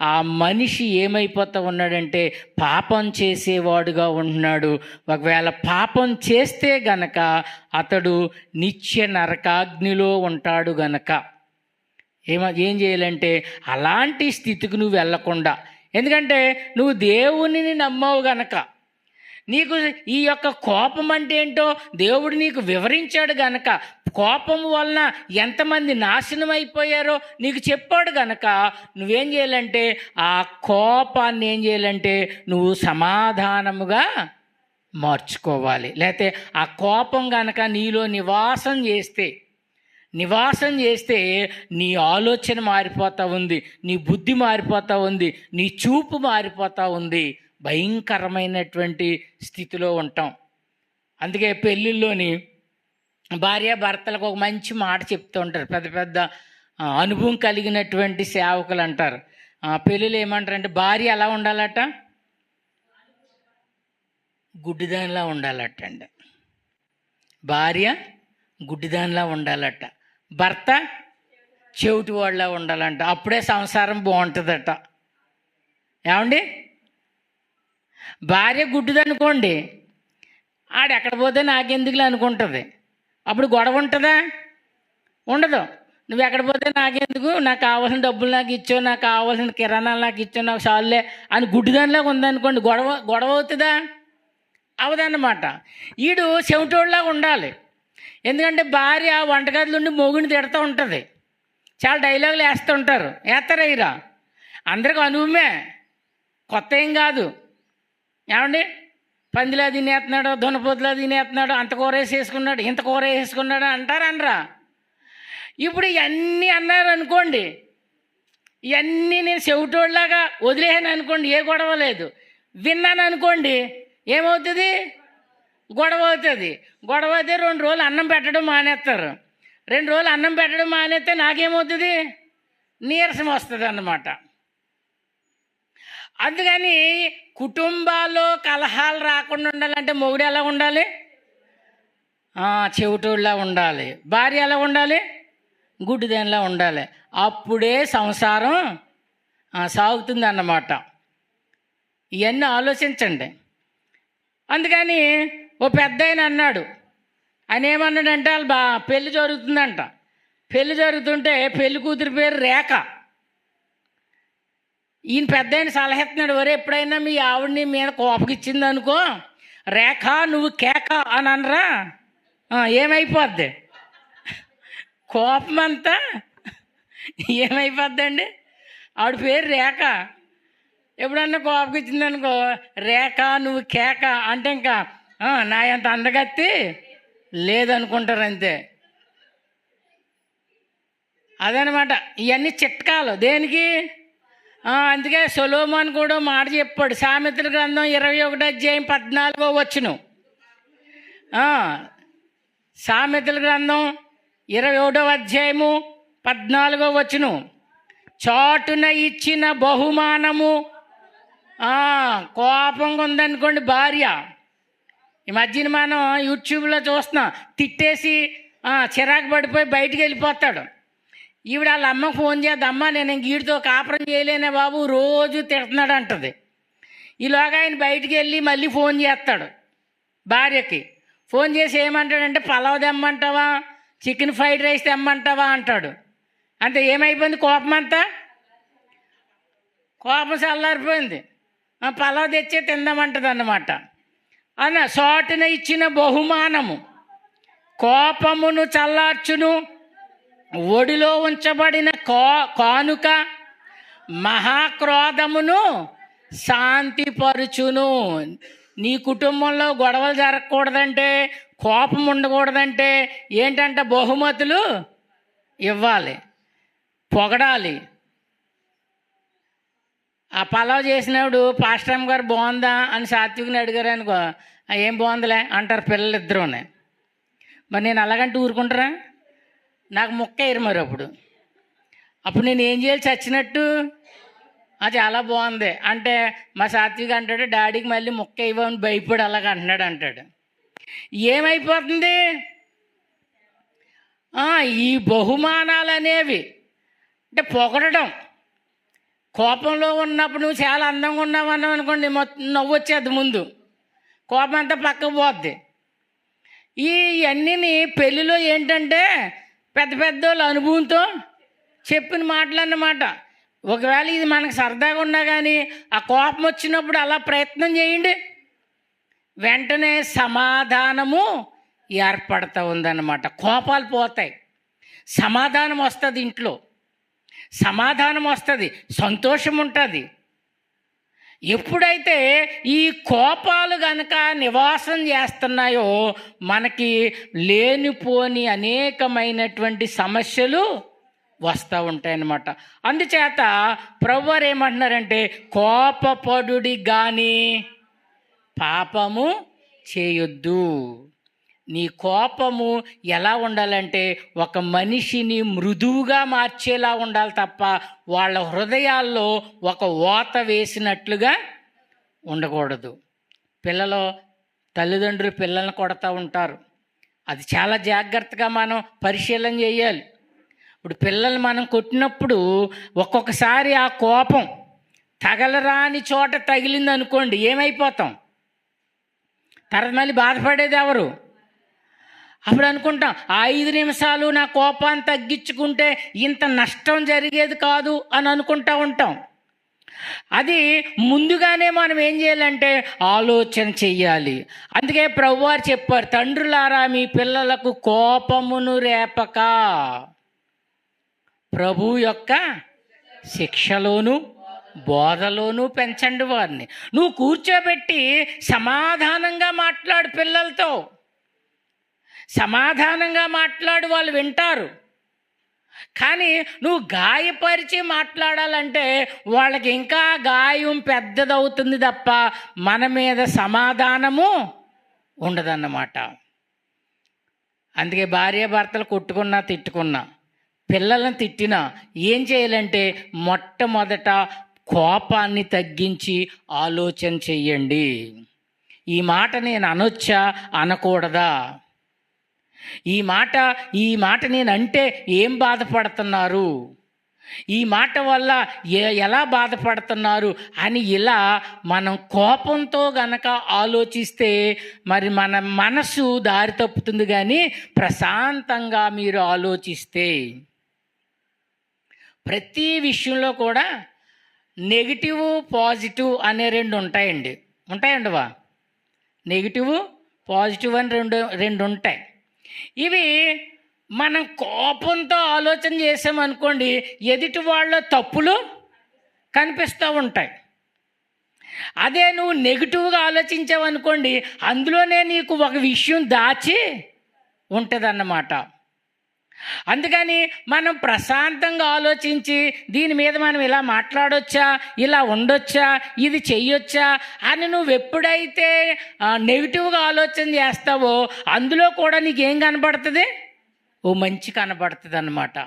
ఆ మనిషి ఏమైపోతా ఉన్నాడంటే పాపం చేసేవాడుగా ఉంటున్నాడు. ఒకవేళ పాపం చేస్తే గనక అతడు నిత్య నరకాగ్నిలో ఉంటాడు. గనక ఏం చేయాలంటే అలాంటి స్థితికి నువ్వు వెళ్ళకుండా, ఎందుకంటే నువ్వు దేవునిని నమ్మావు గనక నీకు ఈ యొక్క కోపం అంటే ఏంటో దేవుడు నీకు వివరించాడు గనక, కోపం వలన ఎంతమంది నాశనం అయిపోయారో నీకు చెప్పాడు గనక నువ్వేం చేయాలంటే ఆ కోపాన్ని ఏం చేయాలంటే నువ్వు సమాధానముగా మార్చుకోవాలి. లేకపోతే ఆ కోపం గనక నీలో నివాసం చేస్తే నీ ఆలోచన మారిపోతూ ఉంది, నీ బుద్ధి మారిపోతూ ఉంది, నీ చూపు మారిపోతూ ఉంది. భయంకరమైనటువంటి స్థితిలో ఉంటాం. అందుకే పెళ్ళిళ్ళలోని భార్యాభర్తలకు ఒక మంచి మాట చెప్తూ ఉంటారు. పెద్ద పెద్ద అనుభవం కలిగినటువంటి సేవకులు అంటారు. పెళ్ళిళ్ళు ఏమంటారంటే భార్య ఎలా ఉండాలట? గుడ్డిదానిలా ఉండాలట అండి. భార్య గుడ్డిదానిలా ఉండాలట, భర్త చెవిటి వాళ్ళ ఉండాలంట. అప్పుడే సంసారం బాగుంటుందట. ఏమండి? భార్య గుడ్డిదనుకోండి, ఆడెక్కడ పోతే నాకెందుకులే అనుకుంటుంది. అప్పుడు గొడవ ఉంటుందా? ఉండదు. నువ్వు ఎక్కడ పోతే నాకెందుకు, నాకు కావాల్సిన డబ్బులు నాకు ఇచ్చావు, నాకు కావాల్సిన కిరాణాలు నాకు ఇచ్చావు, నాకు చాలులే అని గుడ్డిదానిలాగా ఉందనుకోండి, గొడవ అవుతుందా? అవదన్నమాట. ఈడు చెవిటోళ్ళలాగా ఉండాలి. ఎందుకంటే భార్య వంటగదిలో ఉండి మొగుడిని తిడుతూ ఉంటుంది. చాలా డైలాగులు వేస్తారా? అందరికీ అనుభవమే, కొత్త ఏం కాదు. ఏమండి? పందిలా తినేస్తున్నాడు, దునపోతులా తినేస్తున్నాడు, అంత కూర వేసేసుకున్నాడు, ఇంత కూర వేసేసుకున్నాడు అంటారా? ఇప్పుడు ఇవన్నీ అన్నారు అనుకోండి, ఇవన్నీ నేను చెవిటోళ్ళలాగా వదిలేసాను అనుకోండి, ఏ గొడవ లేదు. విన్నాను అనుకోండి, ఏమవుతుంది? గొడవ అవుతుంది. గొడవ అయితే 2 రోజులు అన్నం పెట్టడం మానేస్తారు. 2 రోజులు అన్నం పెట్టడం మానేస్తే నాకేమవుతుంది? నీరసం వస్తుంది అన్నమాట. అందుకని కుటుంబాల్లో కలహాలు రాకుండా ఉండాలంటే మొగుడు ఎలా ఉండాలి? చెవిటోళ్ళలా ఉండాలి. భార్య ఎలా ఉండాలి? గుడ్డిదానిలా ఉండాలి. అప్పుడే సంసారం సాగుతుంది అన్నమాట. ఇవన్నీ ఆలోచించండి. అందుకని ఓ పెద్ద ఆయన అన్నాడు. ఆయన ఏమన్నాడంటే వాళ్ళు పెళ్ళి జరుగుతుందంట. పెళ్ళి జరుగుతుంటే పెళ్లి కూతురి పేరు రేఖ. ఈయన పెద్ద ఆయన సలహా ఇస్తున్నాడు, వరే ఎప్పుడైనా మీ ఆవిడని మీద కోపగిచ్చింది అనుకో, రేఖ నువ్వు కేక అని అనరా, ఏమైపోద్ది? కోపం అంతా ఏమైపోద్దండి? ఆవిడ పేరు రేఖ. ఎప్పుడన్నా కోపగిచ్చింది అనుకో, రేఖ నువ్వు కేక అంటే ఇంకా నా అంత అందగత్తి లేదనుకుంటారు అంతే. అదనమాట. ఇవన్నీ చిట్కాలు దేనికి? అందుకే సొలొమోను కూడా మాట చెప్పాడు. సామెతల గ్రంథం 21వ అధ్యాయం 14వ వచనం. సామెతల గ్రంథం 21వ అధ్యాయము 14వ వచనం. చాటున ఇచ్చిన బహుమానము. కోపంగా ఉందనుకోండి భార్య, ఈ మధ్యన మనం యూట్యూబ్లో చూస్తున్నాం, తిట్టేసి చిరాకు పడిపోయి బయటికి వెళ్ళిపోతాడు. ఈవిడ వాళ్ళ అమ్మకు ఫోన్ చేద్దామ్మా, నేను ఇంక వీడితో కాపురం చేయలేనే బాబు, రోజు తిడుతున్నాడు అంటది. ఈలోగా ఆయన బయటికి వెళ్ళి మళ్ళీ ఫోన్ చేస్తాడు భార్యకి. ఫోన్ చేసి ఏమంటాడంటే, పలావ్ తెమ్మంటావా, చికెన్ ఫ్రైడ్ రైస్ తెమ్మంటావా అంటాడు. అంతే, ఏమైపోయింది? కోపం చల్లారిపోయింది. పలావ్ తెచ్చే తిందామంటది అన్నమాట. చాటున ఇచ్చిన బహుమానము కోపమును చల్లార్చును, ఒడిలో ఉంచబడిన కానుక మహాక్రోధమును శాంతిపరుచును. నీ కుటుంబంలో గొడవలు జరగకూడదంటే, కోపం ఉండకూడదంటే ఏంటంటే బహుమతులు ఇవ్వాలి, పొగడాలి. ఆ పలావ్ చేసినప్పుడు పాస్టర్ గారు బాగుందా అని సాత్వికని అడిగారు అనుకో, ఏం బాగుందిలే అంటారు పిల్లలు ఇద్దరునే. మరి నేను అలాగంటే ఊరుకుంటారా? నాకు ముక్క వేయరు. మరి అప్పుడు నేను ఏం చేయాలి? చచ్చినట్టు చాలా బాగుంది అంటే మా సాత్విక అంటాడు, డాడీకి మళ్ళీ ముక్క ఇవ్వని భయపడి అలాగ అంటాడు. ఏమైపోతుంది? ఈ బహుమానాలు అనేవి అంటే పొగడడం. కోపంలో ఉన్నప్పుడు నువ్వు చాలా అందంగా ఉన్నావు అన్నావు అనుకోండి, నవ్వు వచ్చేది, ముందు కోపం అంతా పక్కకు పోద్ది. ఇవన్నీ పెళ్ళిలో ఏంటంటే పెద్ద పెద్దోళ్ళ అనుభవంతో చెప్పిన మాటలు అన్నమాట. ఒకవేళ ఇది మనకు సరదాగా ఉన్నా కానీ ఆ కోపం వచ్చినప్పుడు అలా ప్రయత్నం చేయండి, వెంటనే సమాధానము ఏర్పడుతూ ఉందన్నమాట. కోపాలు పోతాయి, సమాధానం వస్తుంది, ఇంట్లో సమాధానం వస్తుంది, సంతోషం ఉంటుంది. ఎప్పుడైతే ఈ కోపాలు గనక నివాసం చేస్తున్నాయో మనకి లేనిపోని అనేకమైనటువంటి సమస్యలు వస్తూ ఉంటాయన్నమాట. అందుచేత ప్రభువారు ఏమంటున్నారంటే, కోపపడుడి కానీ పాపము చేయొద్దు. నీ కోపము ఎలా ఉండాలంటే ఒక మనిషిని మృదువుగా మార్చేలా ఉండాలి తప్ప వాళ్ళ హృదయాల్లో ఒక ఓత వేసినట్లుగా ఉండకూడదు. తల్లిదండ్రులు పిల్లల్ని కొడతా ఉంటారు. అది చాలా జాగ్రత్తగా మనం పరిశీలన చేయాలి. ఇప్పుడు పిల్లల్ని మనం కొట్టినప్పుడు ఒక్కొక్కసారి ఆ కోపం తగలరాని చోట తగిలింది అనుకోండి, ఏమైపోతాం? తర్వాత మళ్ళీ బాధపడేది ఎవరు? అప్పుడు అనుకుంటాం, 5 నిమిషాలు నా కోపాన్ని తగ్గించుకుంటే ఇంత నష్టం జరిగేది కాదు అని అనుకుంటూ ఉంటాం. అది ముందుగానే మనం ఏం చేయాలంటే ఆలోచన చెయ్యాలి. అందుకే ప్రభువారు చెప్పారు, తండ్రులారా మీ పిల్లలకు కోపమును రేపక ప్రభు యొక్క శిక్షలోను బోధలోను పెంచండి వారిని. నువ్వు కూర్చోబెట్టి సమాధానంగా మాట్లాడు పిల్లలతో, సమాధానంగా మాట్లాడు, వాళ్ళు వింటారు. కానీ నువ్వు గాయపరిచి మాట్లాడాలంటే వాళ్ళకి ఇంకా గాయం పెద్దదవుతుంది తప్ప మన మీద సమాధానము ఉండదన్నమాట. అందుకే భార్యాభర్తలు కొట్టుకున్నా తిట్టుకున్నా పిల్లలను తిట్టినా ఏం చేయాలంటే మొట్టమొదట కోపాన్ని తగ్గించి ఆలోచన చెయ్యండి. ఈ మాట నేను అనొచ్చా అనకూడదా? ఈ మాట నేను అంటే ఏం బాధపడుతున్నారు, ఈ మాట వల్ల ఎలా బాధపడుతున్నారు అని ఇలా మనం కోపంతో గనక ఆలోచిస్తే మరి మన మనసు దారి తప్పుతుంది. కానీ ప్రశాంతంగా మీరు ఆలోచిస్తే ప్రతి విషయంలో కూడా నెగిటివ్ పాజిటివ్ అనే 2 ఉంటాయండి వా నెగిటివ్ పాజిటివ్ అని రెండు ఉంటాయి. ఇవి మనం కోపంతో ఆలోచన చేసామనుకోండి, ఎదుటి వాళ్ళ తప్పులు కనిపిస్తూ ఉంటాయి. అదే నువ్వు నెగిటివ్గా ఆలోచించావనుకోండి, అందులోనే నీకు ఒక విషయం దాచి ఉంటుందన్నమాట. అందుకని మనం ప్రశాంతంగా ఆలోచించి దీని మీద మనం ఇలా మాట్లాడొచ్చా, ఇలా ఉండొచ్చా, ఇది చెయ్యొచ్చా అని నువ్వు ఎప్పుడైతే నెగిటివ్గా ఆలోచన చేస్తావో అందులో కూడా నీకేం కనబడుతుంది? ఓ మంచి కనబడుతుంది అన్నమాట.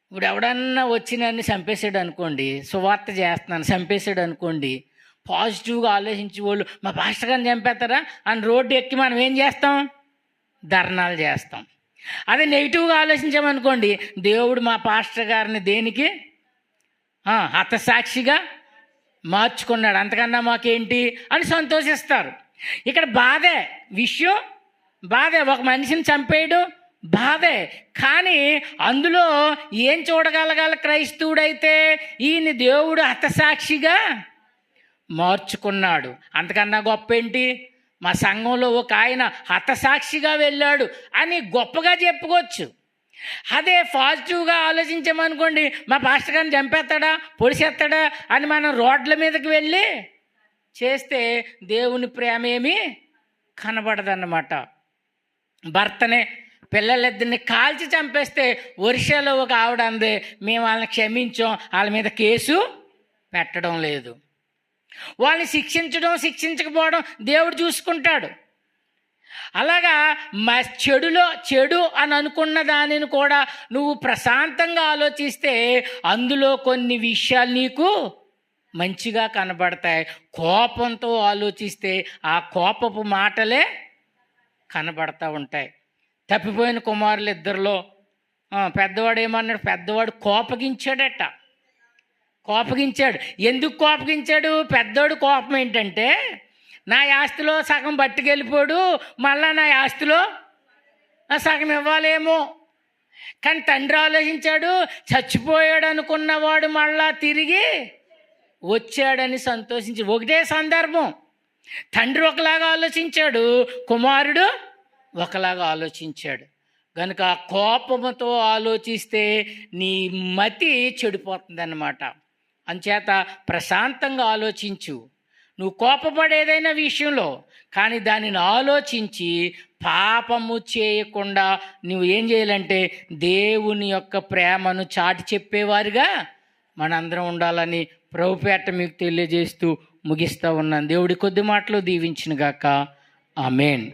ఇప్పుడు ఎవడన్నా వచ్చి నన్ను చంపేసాడు అనుకోండి, సువార్త చేస్తున్నాను చంపేసాడు అనుకోండి, పాజిటివ్గా ఆలోచించే వాళ్ళు మా పాస్టర్ గారిని చంపేస్తారా అని రోడ్డు ఎక్కి మనం ఏం చేస్తాం? ధర్నాలు చేస్తాం. అదే నెగిటివ్గా ఆలోచించామనుకోండి, దేవుడు మా పాస్టర్ గారిని దేనికి హతసాక్షిగా మార్చుకున్నాడు, అంతకన్నా మాకేంటి అని సంతోషిస్తారు. ఇక్కడ బాధే, విషయం బాధే, ఒక మనిషిని చంపేయడం బాధే. కానీ అందులో ఏం చూడగలగాల క్రైస్తవుడైతే? ఈయన దేవుడు హతసాక్షిగా మార్చుకున్నాడు. అంతకన్నా గొప్ప ఏంటి? మా సంఘంలో ఒక ఆయన హతసాక్షిగా వెళ్ళాడు అని గొప్పగా చెప్పుకోవచ్చు. అదే పాజిటివ్గా ఆలోచించామనుకోండి, మా పాస్టర్ గారిని చంపేస్తాడా, పొడిసేస్తాడా అని మనం రోడ్ల మీదకి వెళ్ళి చేస్తే దేవుని ప్రేమ ఏమీ కనబడదన్నమాట. భర్తనే పిల్లలిద్దరిని కాల్చి చంపేస్తే ఒరిస్సాలో ఒక ఆవిడ అంది, మేము వాళ్ళని క్షమించాం, వాళ్ళ మీద కేసు పెట్టడం లేదు. వాళ్ళని శిక్షించడం శిక్షించకపోవడం దేవుడు చూసుకుంటాడు. అలాగా చెడులో చెడు అని అనుకున్న దానిని కూడా నువ్వు ప్రశాంతంగా ఆలోచిస్తే అందులో కొన్ని విషయాలు నీకు మంచిగా కనబడతాయి. కోపంతో ఆలోచిస్తే ఆ కోపపు మాటలే కనబడతా ఉంటాయి. తప్పిపోయిన కుమారులు ఇద్దరిలో పెద్దవాడు ఏమన్నాడు? పెద్దవాడు కోపగించాడట. కోపగించాడు. ఎందుకు కోపగించాడు? పెద్దోడు కోపం ఏంటంటే, నా ఆస్తిలో సగం పట్టుకెళ్ళిపోడు, మళ్ళా నా ఆస్తిలో సగం ఇవ్వాలేమో. కానీ తండ్రి ఆలోచించాడు, చచ్చిపోయాడు అనుకున్నవాడు మళ్ళా తిరిగి వచ్చాడని సంతోషించి. ఒకటే సందర్భం, తండ్రి ఒకలాగా ఆలోచించాడు, కుమారుడు ఒకలాగా ఆలోచించాడు. కనుక కోపముతో ఆలోచిస్తే నీ మతి చెడిపోతుంది అన్నమాట. అంచేత ప్రశాంతంగా ఆలోచించు. నువ్వు కోపపడేదైనా విషయంలో, కానీ దానిని ఆలోచించి పాపము చేయకుండా నువ్వు ఏం చేయాలంటే దేవుని యొక్క ప్రేమను చాటి చెప్పేవారుగా మనందరం ఉండాలని ప్రభుపేట మీకు తెలియజేస్తూ ముగిస్తూ ఉన్నాను. దేవుడి కొద్ది మాటలు దీవించును గాక. ఆమేన్.